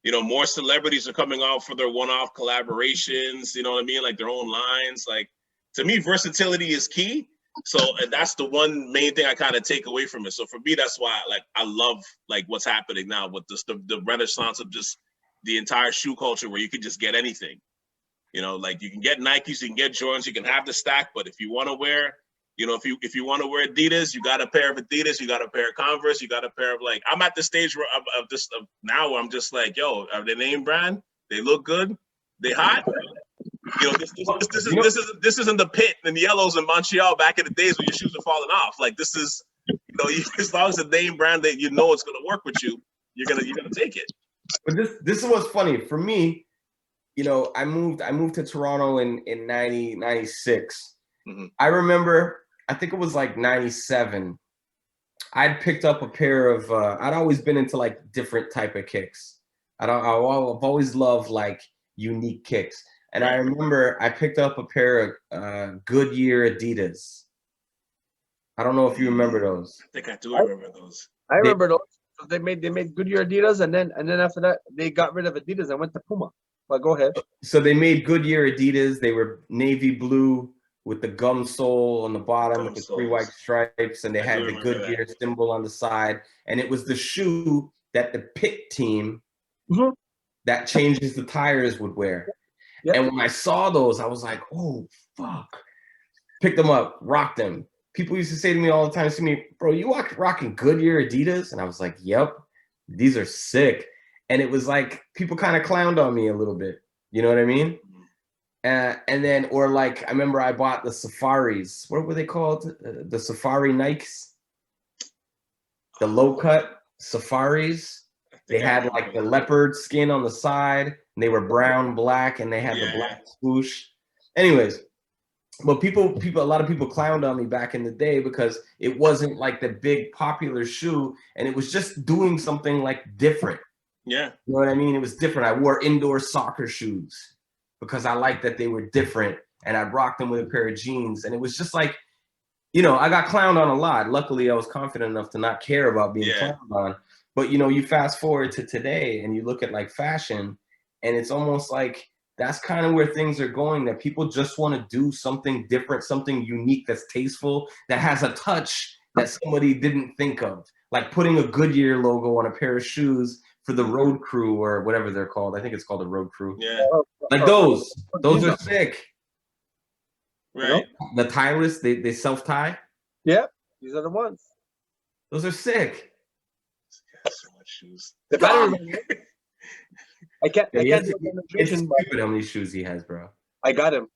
You know, more celebrities are coming out for their one-off collaborations. You know what I mean? Like their own lines. Like to me, versatility is key. So and that's the one main thing I kind of take away from it. So for me, that's why like I love like what's happening now with this the renaissance of just the entire shoe culture where you can just get anything. You know, like you can get Nikes, you can get Jordans, you can have the stack, but if you want to wear, if you want to wear Adidas, you got a pair of Adidas, you got a pair of Converse, you got a pair of like. I'm at the stage where now where I'm just like, yo, are they name brand? They look good, they hot. You know, this isn't the pit and the yellows in Montreal back in the days when your shoes are falling off. Like this is, as long as the name brand that it's gonna work with you, you're gonna take it. But this is what's funny for me. I moved to Toronto in 96. Mm-hmm. I remember, I think it was like 97. I'd picked up a pair of, I'd always been into like different type of kicks. I've always loved like unique kicks. And I remember I picked up a pair of Goodyear Adidas. I don't know if you remember those. I think I do remember those. I remember those. They made Goodyear Adidas, and then after that they got rid of Adidas and went to Puma. But go ahead. So they made Goodyear Adidas. They were navy blue with the gum sole on the bottom with the 3 white stripes, and they had the Goodyear symbol on the side. And it was the shoe that the pit team that changes the tires would wear. Yep. And when I saw those, I was like, oh, fuck. Picked them up, rocked them. People used to say to me all the time, bro, you rocking Goodyear Adidas? And I was like, yep, these are sick. And it was like, people kind of clowned on me a little bit. You know what I mean? And then, or like, I remember I bought the Safaris. What were they called? The Safari Nikes? The low cut Safaris. They had like the leopard skin on the side, and they were brown, black, and they had the black swoosh. Anyways, but a lot of people clowned on me back in the day because it wasn't like the big popular shoe, and it was just doing something like different. Yeah. You know what I mean? It was different. I wore indoor soccer shoes because I liked that they were different, and I rocked them with a pair of jeans. And it was just like, I got clowned on a lot. Luckily, I was confident enough to not care about being clowned on. But, you fast forward to today and you look at like fashion, and it's almost like that's kind of where things are going, that people just want to do something different, something unique that's tasteful, that has a touch that somebody didn't think of. Like putting a Goodyear logo on a pair of shoes for the road crew or whatever they're called. I think it's called a road crew. Yeah. Like those are sick. Right. The tieless, they self-tie. Yeah, these are the ones. Those are sick. So much shoes. The battery. I can't do a It's demonstration, but stupid how many shoes he has, bro. I got him.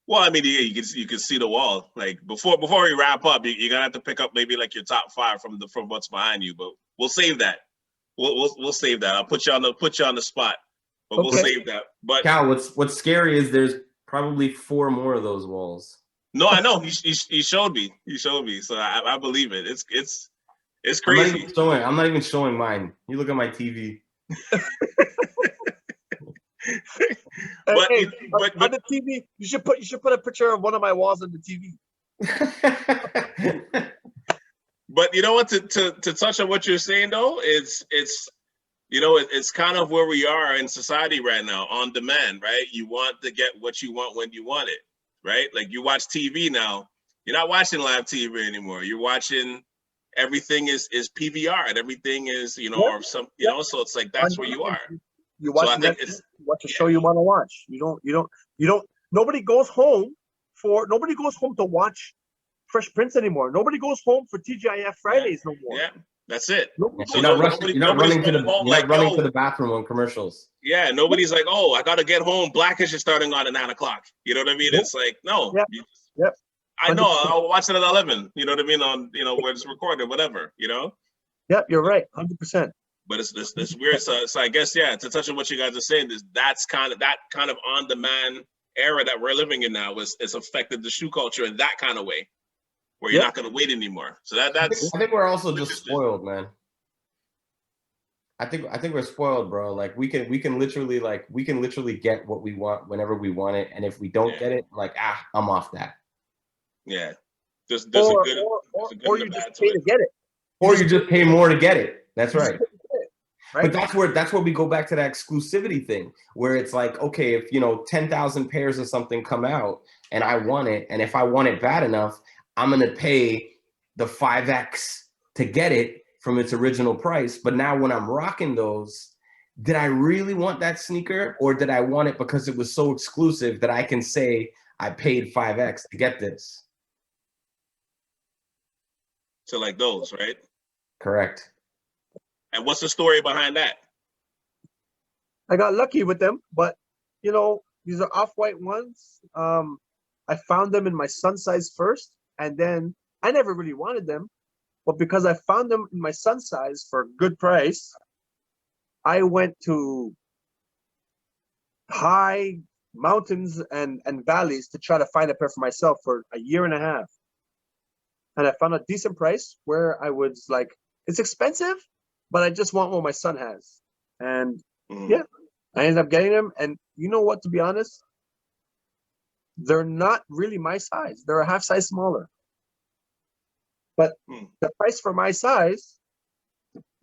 Well, I mean, yeah, you can see the wall. Like before we wrap up, you're gonna have to pick up maybe like your top 5 from what's behind you. But we'll save that. We'll save that. I'll put you on the spot. But we'll save that. But Cal, what's scary is there's probably 4 more of those walls. no, I know. He showed me. He showed me. So I believe it. It's crazy. I'm not even showing mine. You look at my TV. But on the TV, you should put a picture of one of my walls on the TV. But you know what? To touch on what you're saying though, it's it's kind of where we are in society right now, on demand, right? You want to get what you want when you want it, right? Like you watch TV now, you're not watching live TV anymore. You're watching everything is PVR and everything is or some so it's like that's where you are. You watch Netflix, watch a show you want to watch. You don't. Nobody goes home to watch Fresh Prince anymore. Nobody goes home for TGIF Fridays no more. Yeah, that's it. You're not running to the bathroom on commercials. Yeah, nobody's like, oh, I gotta get home. Blackish is starting on at 9 o'clock. You know what I mean? It's like, no. Yep. I know. I'll watch it at 11. You know what I mean? On where it's recorded, whatever. Yep, you're right, 100%. But it's weird. So I guess to touch on what you guys are saying, that kind of on demand era that we're living in now is affected the shoe culture in that kind of way, where you're not going to wait anymore. So that's. I think we're also just spoiled, man. I think we're spoiled, bro. Like we can literally get what we want whenever we want it, and if we don't get it, like I'm off that. Yeah, there's a good or you just pay to get it, or you just pay more to get it. That's right. Right? But that's where we go back to that exclusivity thing, where it's like, okay, if 10,000 pairs of something come out and I want it, and if I want it bad enough, I'm gonna pay the 5x to get it from its original price. But now when I'm rocking those, did I really want that sneaker, or did I want it because it was so exclusive that I can say I paid 5x to get this? So like those, right? Correct. And what's the story behind that? I got lucky with them, but these are off-white ones. I found them in my son's size first, and then I never really wanted them, but because I found them in my son's size for a good price, I went to high mountains and valleys to try to find a pair for myself for a year and a half. And I found a decent price where I was like, it's expensive, but I just want what my son has. And I ended up getting them. And you know what, to be honest, they're not really my size. They're a half size smaller. But the price for my size,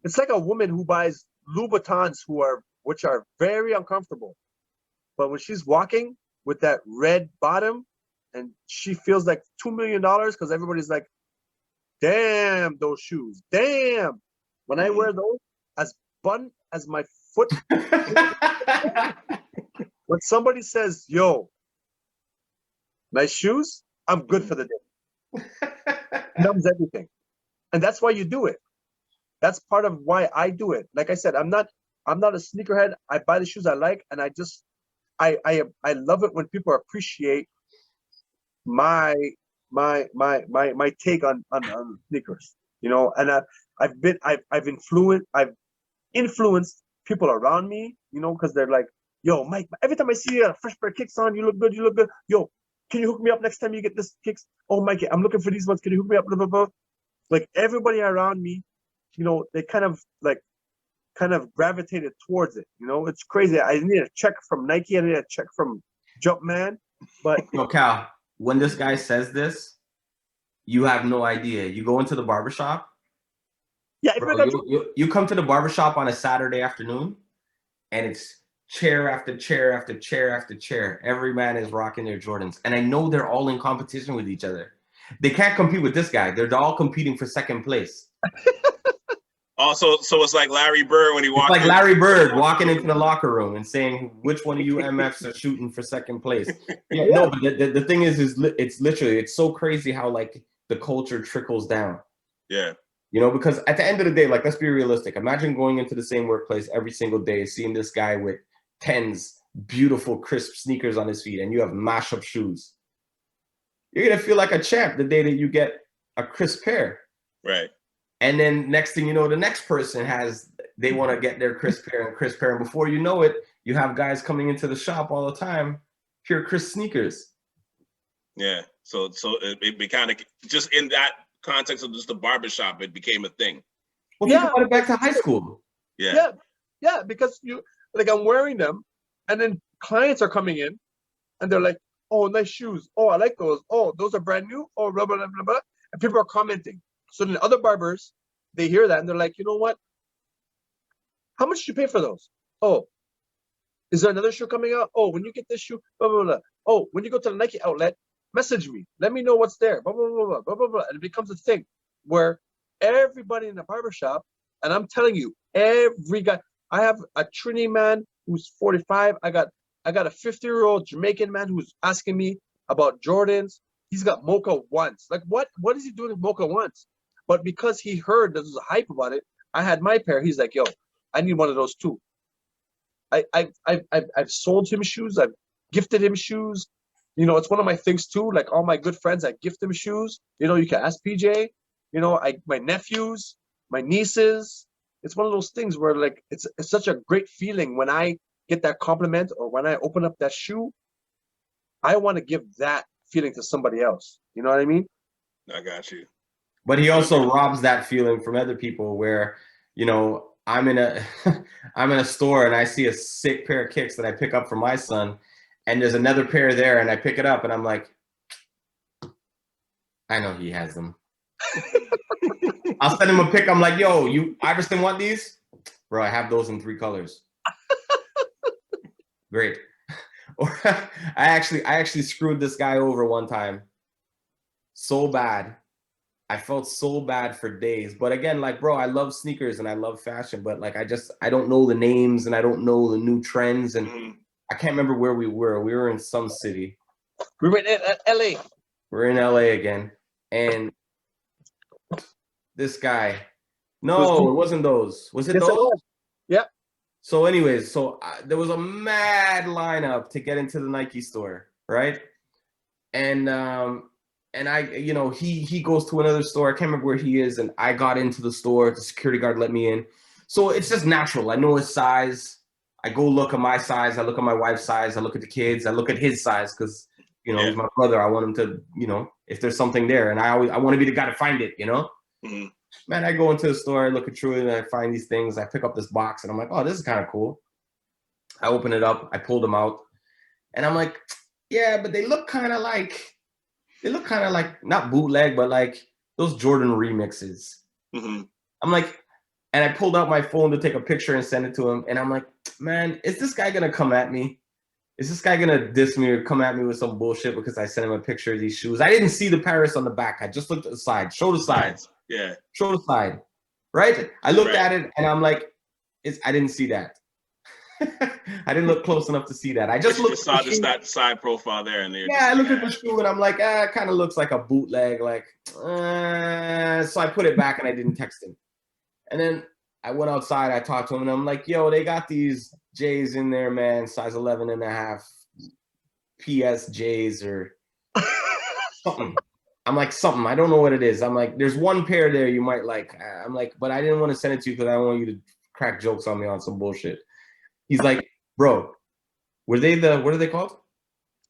it's like a woman who buys Louboutins which are very uncomfortable. But when she's walking with that red bottom and she feels like $2 million because everybody's like, damn, those shoes, damn. When I wear those, as bun as my foot, when somebody says, yo, nice shoes, I'm good for the day. Numbs everything. And that's why you do it. That's part of why I do it. Like I said, I'm not a sneakerhead. I buy the shoes I like, and I love it when people appreciate my take on sneakers. And I've influenced people around me, because they're like, yo, Mike, every time I see a fresh pair of kicks on, you look good. Yo, can you hook me up next time you get this kicks? Oh, Mike, I'm looking for these ones. Can you hook me up? Blah, blah, blah. Like everybody around me, they kind of gravitated towards it. It's crazy. I need a check from Nike. I need a check from Jumpman. But Cal, when this guy says this, you have no idea. You go into the barbershop. Yeah, bro, you come to the barbershop on a Saturday afternoon, and it's chair after chair after chair after chair. Every man is rocking their Jordans. And I know they're all in competition with each other. They can't compete with this guy. They're all competing for second place. Also, so it's like Larry Bird when he walked It's like in. Larry Bird walking into the locker room and saying, which one of you MFs are shooting for second place? Yeah, no, but the thing is it's literally, it's so crazy how like the culture trickles down. Yeah. You know, because at the end of the day, like, let's be realistic. Imagine going into the same workplace every single day, seeing this guy with 10s, beautiful, crisp sneakers on his feet, and you have mashup shoes. You're going to feel like a champ the day that you get a crisp pair. Right. And then next thing you know, the next person they want to get their crisp pair and crisp pair. And before you know it, you have guys coming into the shop all the time, pure crisp sneakers. Yeah. So it kind of, just in that context of just the barbershop, it became a thing. Well, think about it back to high school. Yeah. Yeah, because I'm wearing them, and then clients are coming in, and they're like, "Oh, nice shoes. Oh, I like those. Oh, those are brand new. Oh, blah blah blah blah blah." And people are commenting. So then other barbers, they hear that and they're like, "You know what? How much did you pay for those? Oh, is there another shoe coming out? Oh, when you get this shoe, blah blah blah. Oh, when you go to the Nike outlet, message me. Let me know what's there. Blah blah blah blah blah blah blah." And it becomes a thing where everybody in the barbershop, and I'm telling you, every guy. I have a Trini man who's 45. I got a 50-year-old Jamaican man who's asking me about Jordans. He's got Mocha ones. Like, what is he doing with Mocha ones? But because he heard there was a hype about it, I had my pair. He's like, "Yo, I need one of those too." I've sold him shoes. I've gifted him shoes. You know, it's one of my things too. Like all my good friends, I gift them shoes. You know, you can ask PJ. You know, my nephews, my nieces. It's one of those things where like it's such a great feeling when I get that compliment or when I open up that shoe. I want to give that feeling to somebody else. You know what I mean? I got you. But he also robs that feeling from other people where, you know, I'm in a store and I see a sick pair of kicks that I pick up for my son, and there's another pair there and I pick it up and I'm like, I know he has them. I'll send him a pic. I'm like, "Yo, you Iverson want these? Bro, I have those in 3 colors." Great. Or I actually screwed this guy over one time. So bad. I felt so bad for days. But again, like, bro, I love sneakers and I love fashion, but like I don't know the names and I don't know the new trends, and I can't remember where we were. We were in some city. We were in LA. We're in LA again. And this guy, no, it wasn't those. Was it Yes, those? it was. Yeah. So anyways, there was a mad lineup to get into the Nike store, right? And I, you know, he goes to another store. I can't remember where he is, and I got into the store. The security guard let me in. So it's just natural. I know his size. I go look at my size. I look at my wife's size. I look at the kids. I look at his size because, you know, he's my brother. I want him to, you know, if there's something there, and I want to be the guy to find it, you know? Mm-hmm. Man, I go into the store, I look at Truly, and I find these things. I pick up this box, and I'm like, "Oh, this is kind of cool." I open it up, I pull them out, and I'm like, "Yeah, but they look kind of like not bootleg, but like those Jordan remixes." Mm-hmm. I'm like, and I pulled out my phone to take a picture and send it to him, and I'm like, "Man, is this guy gonna come at me? Is this guy gonna diss me or come at me with some bullshit because I sent him a picture of these shoes?" I didn't see the Paris on the back. I just looked at the side. Show the side. Yeah. Show the side. Right? I looked at it and I'm like, I didn't see that. I didn't look close enough to see that. I just looked at that side profile there and there. Yeah, I looked at the shoe and I'm like, it kind of looks like a bootleg. Like, so I put it back and I didn't text him. And then I went outside, I talked to him and I'm like, "Yo, they got these J's in there, man, size 11.5 PSJs or something." I'm like, "Something, I don't know what it is." I'm like, "There's one pair there you might like." I'm like, "But I didn't want to send it to you because I don't want you to crack jokes on me on some bullshit." He's like, "Bro, were they what are they called?"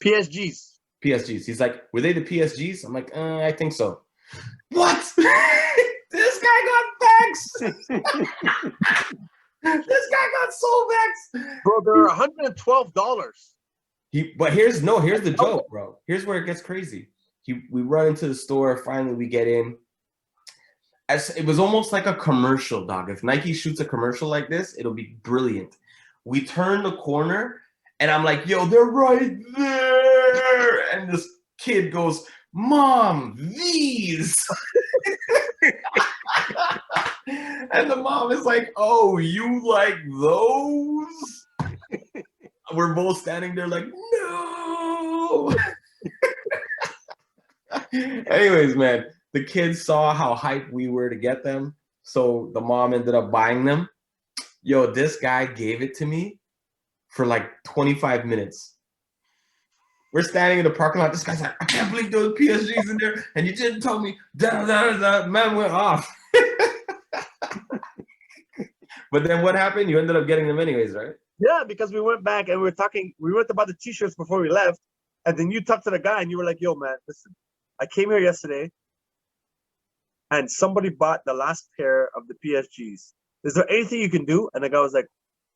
PSGs. PSGs. He's like, "Were they the PSGs?" I'm like, I think so." What? This guy got vexed. This guy got so vexed. Bro, they're $112. But here's the joke, bro. Here's where it gets crazy. We run into the store. Finally, we get in. It was almost like a commercial, dog. If Nike shoots a commercial like this, it'll be brilliant. We turn the corner, and I'm like, "Yo, they're right there." And this kid goes, "Mom, these." And And the mom is like, "Oh, you like those?" We're both standing there like, "No." Anyways, man, the kids saw how hyped we were to get them, so the mom ended up buying them. Yo, this guy gave it to me for like 25 minutes. We're standing in the parking lot. This guy's like, "I can't believe those PSGs in there, and you didn't tell me." Man went off. But then what happened? You ended up getting them anyways, right? Yeah, because we went back and we were talking. We went about the t-shirts before we left, and then you talked to the guy and you were like, "Yo, man, listen, I came here yesterday, and somebody bought the last pair of the PSGs. Is there anything you can do?" And the guy was like,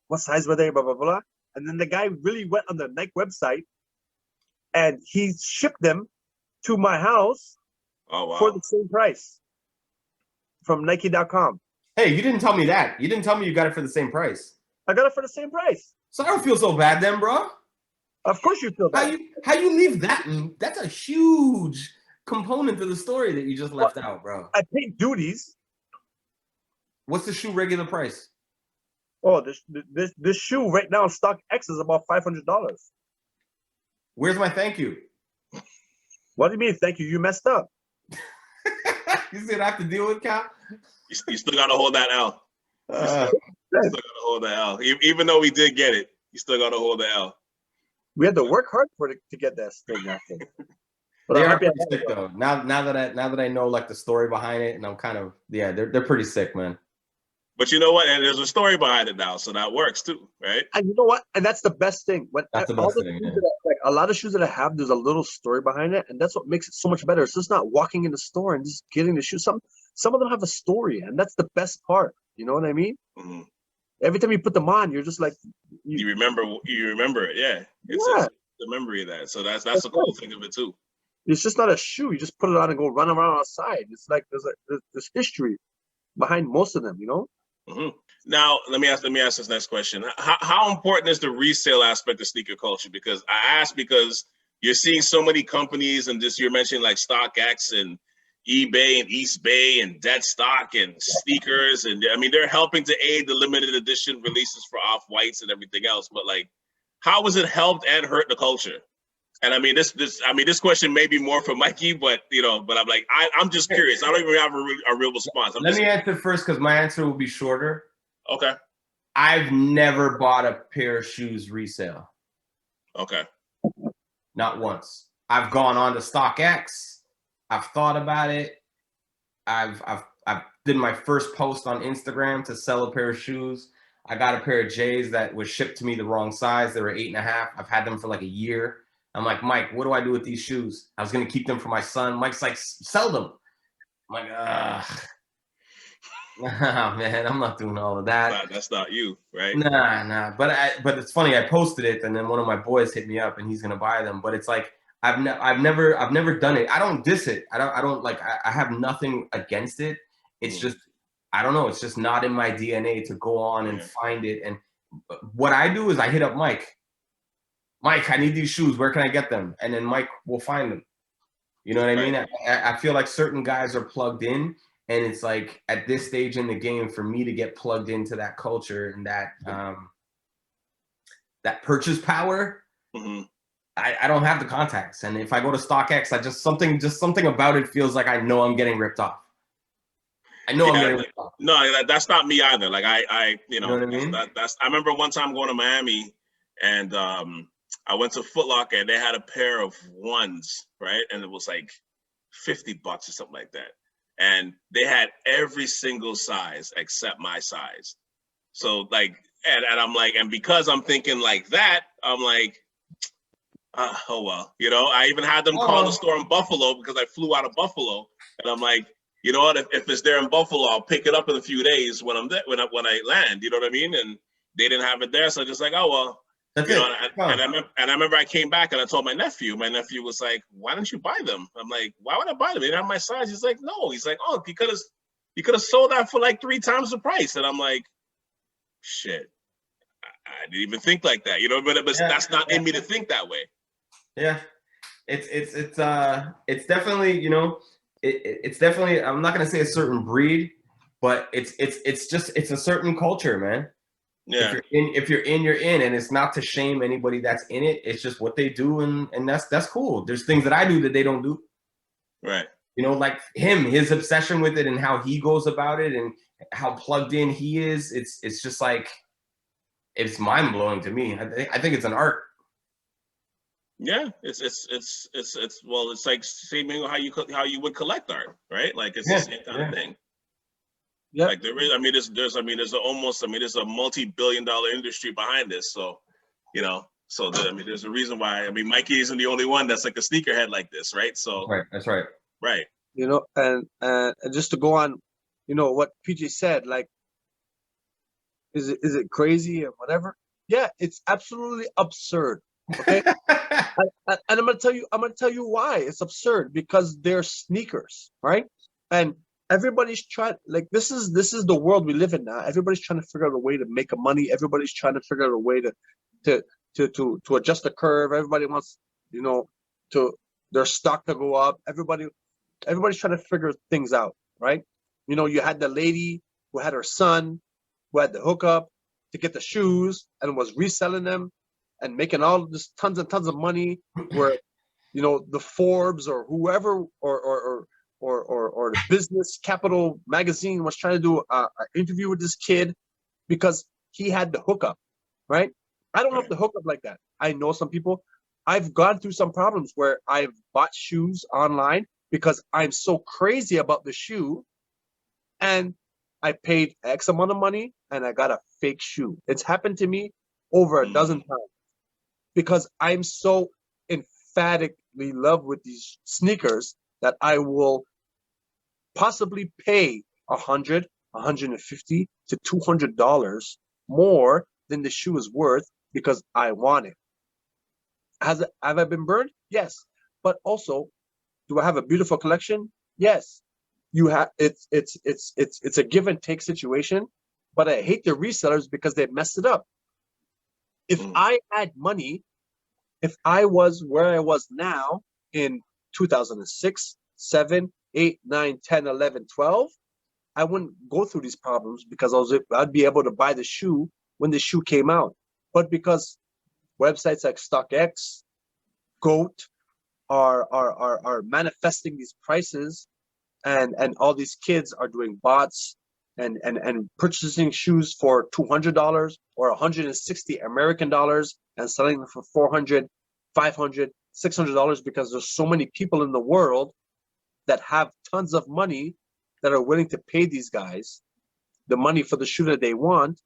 "What size were they? Blah blah blah." And then the guy really went on the Nike website, and he shipped them to my house for the same price from Nike.com. Hey, you didn't tell me that. You didn't tell me you got it for the same price. I got it for the same price. So I don't feel so bad then, bro. Of course you feel bad. How you leave that? That's a huge component to the story that you just left out, bro. I paid duties. What's the shoe regular price? Oh, this shoe right now, stock X is about $500. Where's my thank you? What do you mean, thank you? You messed up. You said I have to deal with Cal? You still gotta hold that L. You still gotta hold that L. Even though we did get it, you still gotta hold the L. We had to work hard to get that thing. But They I'm are happy pretty sick though. Now that I know like the story behind it, and I'm kind of they're pretty sick, man. But you know what? And there's a story behind it now, so that works too, right? And you know what? And that's the best thing. That's the best thing. Yeah. Like a lot of shoes that I have, there's a little story behind it, and that's what makes it so much better. It's just not walking in the store and just getting the shoe. Some of them have a story, and that's the best part. You know what I mean? Mm-hmm. Every time you put them on, you're just like you remember it. Yeah, it's the memory of that. So that's the cool thing of it too. It's just not a shoe. You just put it on and go run around outside. It's like there's history behind most of them. You know. Mm-hmm. Now, let me ask this next question. How important is the resale aspect of sneaker culture? Because I ask because you're seeing so many companies, and just you're mentioning like StockX and eBay and East Bay and Dead Stock and sneakers, and I mean they're helping to aid the limited edition releases for off-whites and everything else. But like, how has it helped and hurt the culture? And I mean this question may be more for Mikey, but I'm like I'm just curious. I don't even have a real response. Let me answer first because my answer will be shorter. Okay. I've never bought a pair of shoes resale. Okay. Not once. I've gone on to StockX. I've thought about it. I've did my first post on Instagram to sell a pair of shoes. I got a pair of J's that was shipped to me the wrong size. They were 8.5. I've had them for like a year. I'm like, Mike, what do I do with these shoes? I was gonna keep them for my son. Mike's like, sell them. I'm like, nah, man, I'm not doing all of that. That's not you, right? Nah. But it's funny. I posted it, and then one of my boys hit me up, and he's gonna buy them. But it's like I've never done it. I don't diss it. I don't like. I have nothing against it. It's just I don't know. It's just not in my DNA to go on and find it. And what I do is I hit up Mike. Mike, I need these shoes. Where can I get them? And then Mike will find them. You know what I mean? I feel like certain guys are plugged in, and it's like at this stage in the game for me to get plugged into that culture and that that purchase power. Mm-hmm. I don't have the contacts, and if I go to StockX, I just something about it feels like I know I'm getting ripped off. I know I'm getting ripped off. No, that's not me either. Like I you know what I mean? That's I remember one time going to Miami, and I went to Foot Locker and they had a pair of ones, right? And it was like $50 or something like that. And they had every single size except my size. So like, and I'm like, and because I'm thinking like that, I'm like, oh well, I even had them call the store in Buffalo because I flew out of Buffalo, and I'm like, you know what? If it's there in Buffalo, I'll pick it up in a few days when I'm there, when I land. You know what I mean? And they didn't have it there, so just like, oh well. And I remember I came back and I told my nephew. My nephew was like, "Why didn't you buy them?" I'm like, "Why would I buy them? They didn't have my size." He's like, "No." He's like, "Oh, you could have sold that for like 3 times the price." And I'm like, "Shit, I didn't even think like that." But that's not in me to think that way. Yeah, it's definitely it's definitely. I'm not gonna say a certain breed, but it's a certain culture, man. Yeah. If you're in, you're in, and it's not to shame anybody that's in it. It's just what they do, and that's cool. There's things that I do that they don't do. Right. You know, like his obsession with it and how he goes about it and how plugged in he is. It's just like, it's mind blowing to me. I think it's an art. Yeah, it's well, it's like same how you would collect art, right? Like it's the same kind of thing. Yeah. Like there's a multi-billion-dollar industry behind this. So, you know, there's a reason why. I mean, Mikey isn't the only one that's like a sneakerhead like this, right? So That's right. Right. You know, and just to go on, you know, what PJ said, like, is it crazy or whatever? Yeah, it's absolutely absurd. Okay. And I'm gonna tell you why it's absurd, because they're sneakers, right? And everybody's trying, like, this is the world we live in now. Everybody's trying to figure out a way to make money. Everybody's trying to figure out a way to adjust the curve. Everybody wants, you know, to their stock to go up. Everybody's trying to figure things out, right? You know, you had the lady who had her son, who had the hookup to get the shoes and was reselling them and making all this tons and tons of money, where, you know, the Forbes or whoever or the Business Capital magazine was trying to do an interview with this kid because he had the hookup, right? I don't have the hookup like that. I know some people. I've gone through some problems where I've bought shoes online because I'm so crazy about the shoe, and I paid X amount of money and I got a fake shoe. It's happened to me over a dozen times, because I'm so emphatically in love with these sneakers that I will possibly pay $100, $150 to $200 more than the shoe is worth, because I want it. Have I been burned? Yes. But also, do I have a beautiful collection? Yes. You have it's a give and take situation, but I hate the resellers because they messed it up. If I had money, if I was where I was now in 2006, 7, 8, 9, 10, 11, 12, I wouldn't go through these problems, because I'd be able to buy the shoe when the shoe came out. But because websites like StockX, GOAT are manifesting these prices, and all these kids are doing bots and purchasing shoes for $200 or 160 American dollars and selling them for $400, $500, $600, because there's so many people in the world that have tons of money that are willing to pay these guys the money for the shoe that they want.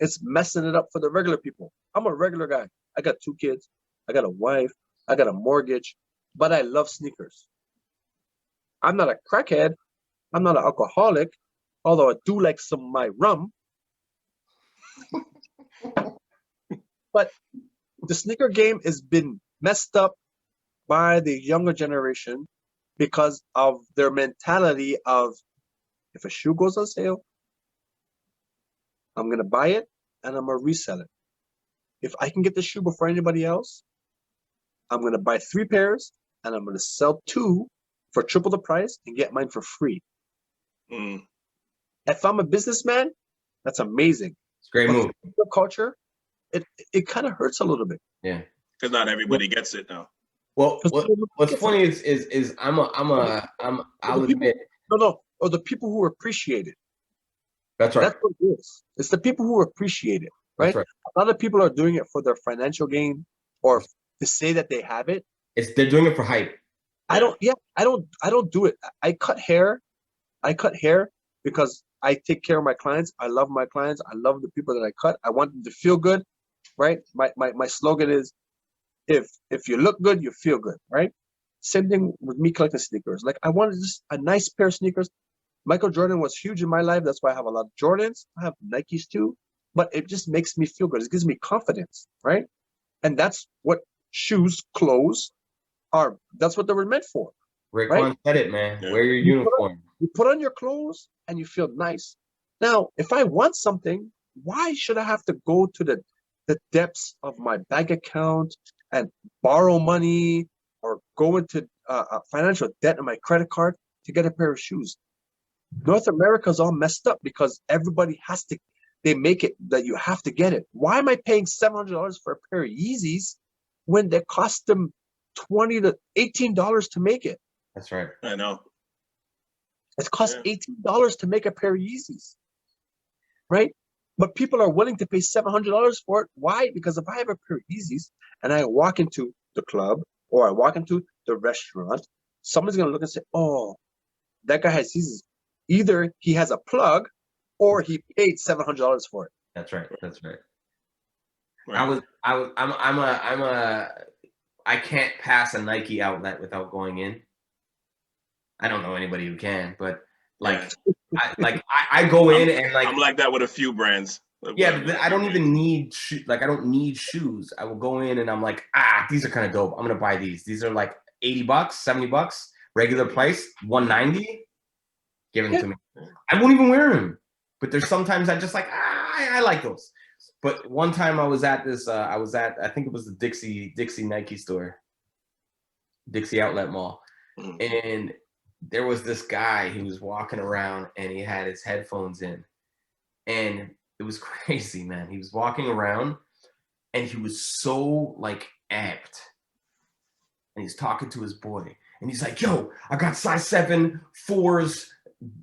It's messing it up for the regular people. I'm a regular guy. I got 2 kids. I got a wife. I got a mortgage, but I love sneakers. I'm not a crackhead. I'm not an alcoholic, although I do like some of my rum. But the sneaker game has been messed up by the younger generation because of their mentality of, if a shoe goes on sale, I'm going to buy it and I'm going to resell it. If I can get the shoe before anybody else, I'm going to buy 3 pairs and I'm going to sell 2 for triple the price and get mine for free. If I'm a businessman, that's amazing. It's a great move. The culture, it kind of hurts a little bit. Yeah, because not everybody gets it now. Well, what's funny is I'll admit. No, or the people who appreciate it. That's right. That's what it is. It's the people who appreciate it, right? That's right. A lot of people are doing it for their financial gain or to say that they have it. They're doing it for hype. I don't do it. I cut hair because I take care of my clients. I love my clients. I love the people that I cut. I want them to feel good, right? My slogan is, if you look good, you feel good, right? Same thing with me collecting sneakers. Like, I wanted just a nice pair of sneakers. Michael Jordan was huge in my life. That's why I have a lot of Jordans. I have Nikes too, but it just makes me feel good. It gives me confidence, right? And that's what shoes, clothes are. That's what they were meant for. Raekwon right? said it, man. Yeah. Wear your uniform. You put on your clothes and you feel nice. Now, if I want something, why should I have to go to the depths of my bank account and borrow money or go into financial debt on my credit card to get a pair of shoes? North America's all messed up because everybody has to, they make it that you have to get it. Why am I paying $700 for a pair of Yeezys when they cost them $20 to $18 to make it? That's right. I know. It costs $18 to make a pair of Yeezys, right? But people are willing to pay $700 for it. Why? Because if I have a pair of Yeezys and I walk into the club or I walk into the restaurant, someone's going to look and say, oh, that guy has Yeezys. Either he has a plug or he paid $700 for it. That's right. That's right. Right. I can't pass a Nike outlet without going in. I don't know anybody who can, but like, I go in and like, I'm like that with a few brands. Yeah, but I don't even need I don't need shoes. I will go in and I'm like, these are kind of dope. I'm gonna buy these. These are like $80, $70, regular price, $190. Give them to me. I won't even wear them. But there's sometimes I just like, I like those. But one time I was at this, I think it was the Dixie Nike store, Dixie Outlet Mall. And there was this guy, he was walking around and he had his headphones in. And it was crazy, man. He was walking around and he was so like amped. And he's talking to his boy. And he's like, yo, I got size 7 4s,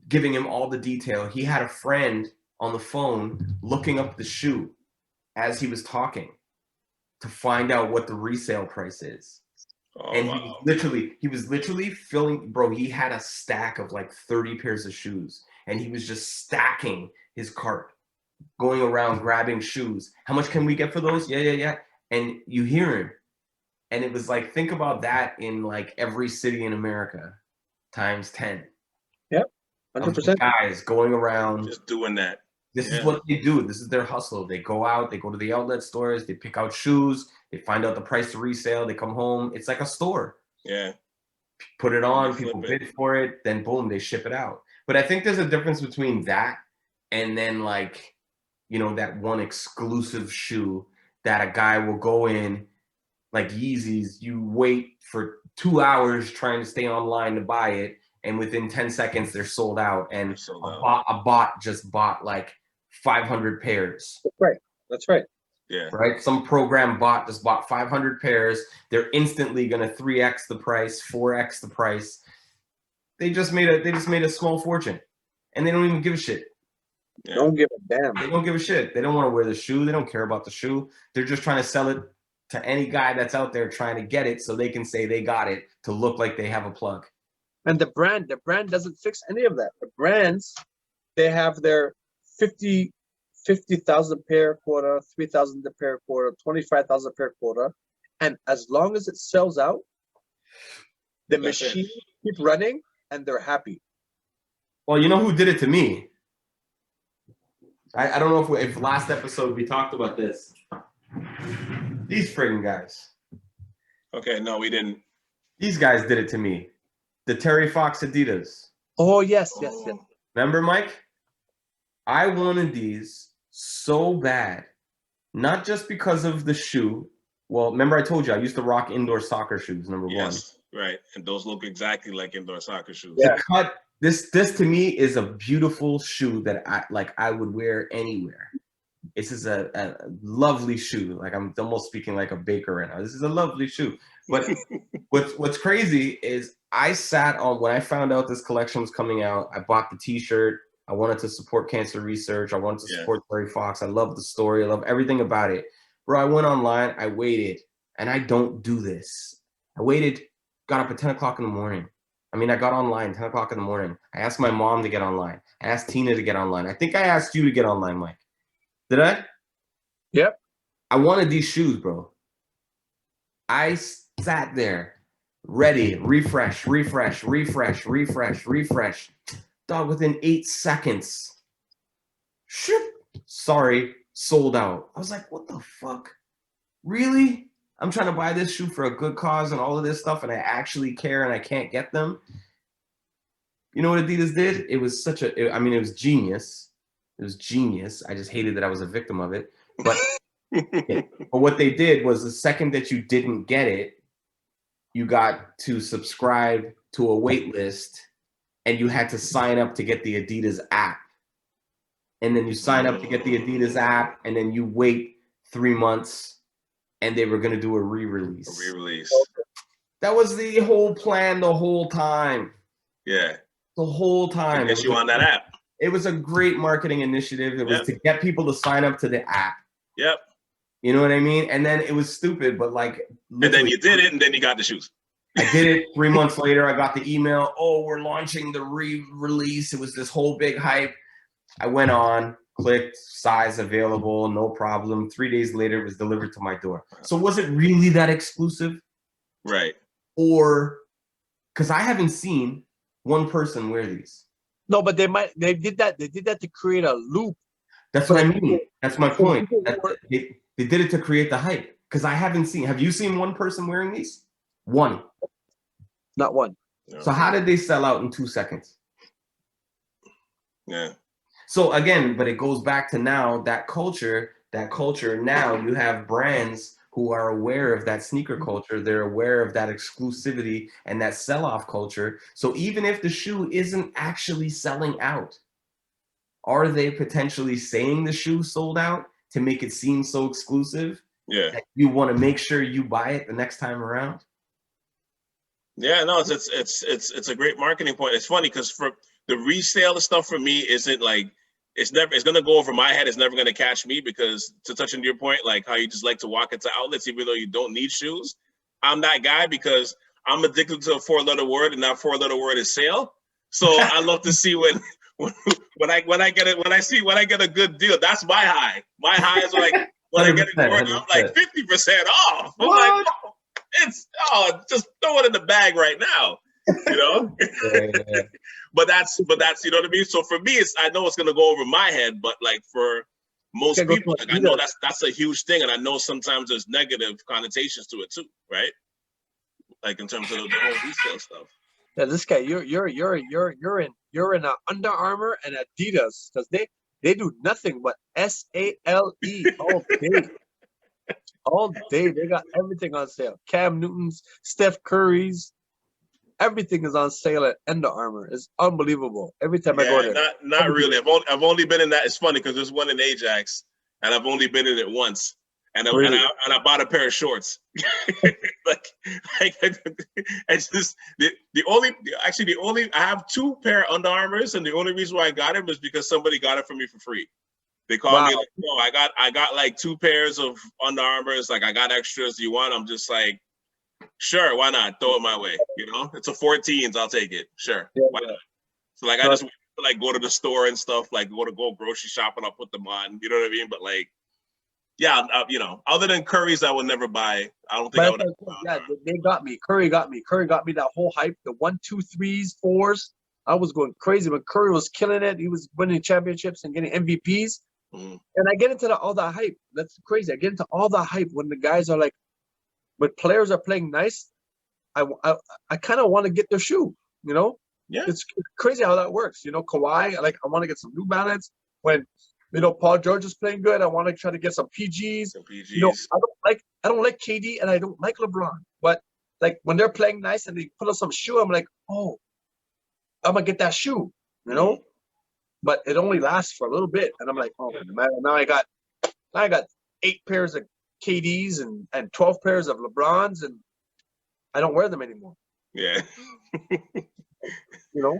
giving him all the detail. He had a friend on the phone looking up the shoe as he was talking to find out what the resale price is. Oh, and wow. he was literally filling, bro, he had a stack of like 30 pairs of shoes and he was just stacking his cart, going around grabbing shoes. How much can we get for those? Yeah. And you hear him. And it was like, think about that in like every city in America times 10. Yep. 100%. Guys going around just doing that. This is what they do. This is their hustle. They go out, they go to the outlet stores, they pick out shoes, they find out the price to resale, they come home. It's like a store. Yeah. Put it on, people bid for it, then boom, they ship it out. But I think there's a difference between that and then like, you know, that one exclusive shoe that a guy will go in, like Yeezys, you wait for 2 hours trying to stay online to buy it, and within 10 seconds they're sold out. And a bot just bought like 500 pairs. That's right. Yeah. Right? Some program bot just bought 500 pairs. They're instantly gonna 3x the price, 4x the price. They just made a small fortune, and they don't even give a shit. Yeah. Don't give a damn. They don't give a shit. They don't want to wear the shoe. They don't care about the shoe. They're just trying to sell it to any guy that's out there trying to get it, so they can say they got it to look like they have a plug. And the brand doesn't fix any of that. The brands, they have their 50,000 pair quota, 3,000 pair quota, 25,000 pair quota, and as long as it sells out, the machine keep running and they're happy. Well, you know who did it to me? I don't know if last episode we talked about this. These friggin' guys. Okay, no, we didn't. These guys did it to me. The Terry Fox Adidas. Oh, yes. Remember, Mike? I wanted these so bad. Not just because of the shoe. Well, remember I told you I used to rock indoor soccer shoes, number one. Right. And those look exactly like indoor soccer shoes. Yeah. This to me is a beautiful shoe that I would wear anywhere. This is a lovely shoe. Like I'm almost speaking like a baker right now. This is a lovely shoe. But what's crazy is I sat on, when I found out this collection was coming out, I bought the t-shirt. I wanted to support cancer research. I wanted to support Terry Fox. I love the story. I love everything about it. Bro, I went online. I waited. And I don't do this. I waited, got up at 10 o'clock in the morning. I got online 10 o'clock in the morning. I asked my mom to get online. I asked Tina to get online. I think I asked you to get online, Mike. Did I? Yep. I wanted these shoes, bro. I sat there, ready, refresh. Dog, within 8 seconds. Sorry, sold out. I was like, what the fuck? Really? I'm trying to buy this shoe for a good cause and all of this stuff, and I actually care and I can't get them. You know what Adidas did? It was it was genius. It was genius. I just hated that I was a victim of it. But, but what they did was the second that you didn't get it, you got to subscribe to a wait list and you had to sign up to get the Adidas app. And then you sign up to get the Adidas app, and then you wait 3 months, and they were going to do a re-release. That was the whole plan the whole time. Yeah. The whole time. Get you on that app. It was a great marketing initiative. It was to get people to sign up to the app. Yep. You know what I mean? And then it was stupid, but like. And then you did it, and then you got the shoes. I did it 3 months later. I got the email. Oh, we're launching the re-release. It was this whole big hype. I went on, clicked, size available, no problem. 3 days later, it was delivered to my door. So was it really that exclusive? Right. Or, because I haven't seen one person wear these. No, but they did that to create a loop. That's what I mean. That's my point. They did it to create the hype. Because I haven't seen, have you seen one person wearing these? One. Not one. So how did they sell out in 2 seconds? Yeah. So again, but it goes back to now that culture now you have brands who are aware of that sneaker culture. They're aware of that exclusivity and that sell-off culture. So even if the shoe isn't actually selling out, are they potentially saying the shoe sold out to make it seem so exclusive? Yeah. That you want to make sure you buy it the next time around? Yeah, no, it's a great marketing point. It's funny because for the resale stuff for me isn't like it's gonna go over my head. It's never gonna catch me because to touch on your point, like how you just like to walk into outlets even though you don't need shoes. I'm that guy because I'm addicted to a 4-letter word, and that 4-letter word is sale. So I love to see when I get a good deal. That's my high. My high is when I get it word, I'm like 50% off. I'm like, just throw it in the bag right now, you know. Yeah. but that's you know what I mean. So for me, I know it's gonna go over my head, but like for most people, like I know that's a huge thing, and I know sometimes there's negative connotations to it too, right? Like in terms of the whole resale stuff. Yeah, this guy, you're in Under Armour and Adidas because they do nothing but SALE all day. All day, they got everything on sale. Cam Newton's, Steph Curry's, everything is on sale at Under Armour. It's unbelievable. Every time I go there. Not really. I've only been in that. It's funny because there's one in Ajax, and I've only been in it once. And I bought a pair of shorts. like it's just the only I have 2 pair of Under Armours, and the only reason why I got it was because somebody got it for me for free. They called me like, "No, I got like 2 pairs of Under Armours. Like I got extras. Do you want?" I'm just like, "Sure, why not? Throw it my way. You know, it's a 14s. I'll take it. Sure, why not?" So like I just like go to the store and stuff. Like go grocery shopping. I'll put them on. You know what I mean? But like, yeah, you know, other than Curry's, I would never buy. I don't think I would. Yeah, they got me. Curry got me. Curry got me that whole hype. The 1, 2, 3s, 4s. I was going crazy when Curry was killing it. He was winning championships and getting MVPs. And I get into all the hype. That's crazy. I get into all the hype when the guys are like, when players are playing nice. I kind of want to get their shoe. You know. Yeah. It's crazy how that works. You know, Kawhi. Like I want to get some New Balance when. You know, Paul George is playing good. I want to try to get some PGs. You know, I don't like KD and I don't like LeBron. But like when they're playing nice and they put on some shoe, I'm like, oh, I'm gonna get that shoe. You know, but it only lasts for a little bit, and I'm like, oh man, now I got 8 pairs of KDs and 12 pairs of LeBrons, and I don't wear them anymore. Yeah. You know,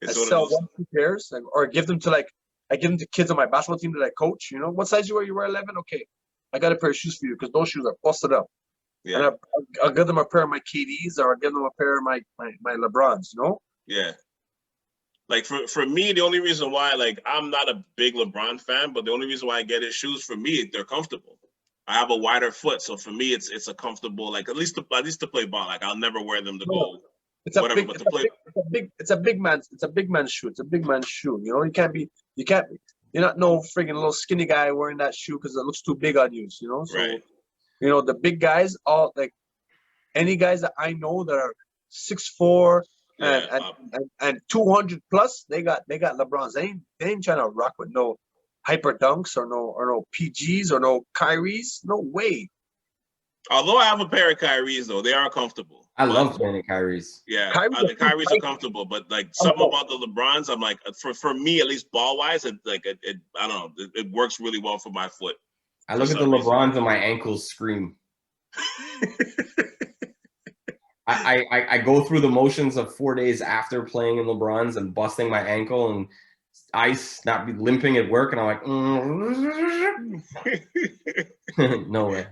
I sell 1, 2 pairs, or give them to I give them to kids on my basketball team that I coach. You know, what size you wear? You wear 11? Okay, I got a pair of shoes for you because those shoes are busted up. Yeah. And I'll give them a pair of my KDs, or I'll give them a pair of my LeBrons. You know? Yeah. Like for me, the only reason why, like, I'm not a big LeBron fan, but the only reason why I get his shoes, for me, they're comfortable. I have a wider foot, so for me, it's a comfortable, like at least to play ball. Like I'll never wear them to go. It's a big man's shoe. It's a big man's shoe. You know, you're not no friggin' little skinny guy wearing that shoe because it looks too big on you. You know, so right. You know the big guys, all like any guys that I know that are 6'4" and 200 plus, they got LeBrons. They ain't trying to rock with no hyper dunks or no PGs or no Kyries. No way. Although I have a pair of Kyries though, they are comfortable. I love playing at Kyrie's. Yeah, Kyrie's the Kyries are comfortable, but like something about the LeBrons, I'm like, for me at least, ball wise, it I don't know, it works really well for my foot. I look at the LeBrons and my ankles scream. I go through the motions of 4 days after playing in LeBrons and busting my ankle and ice, not be limping at work, and I'm like, no way.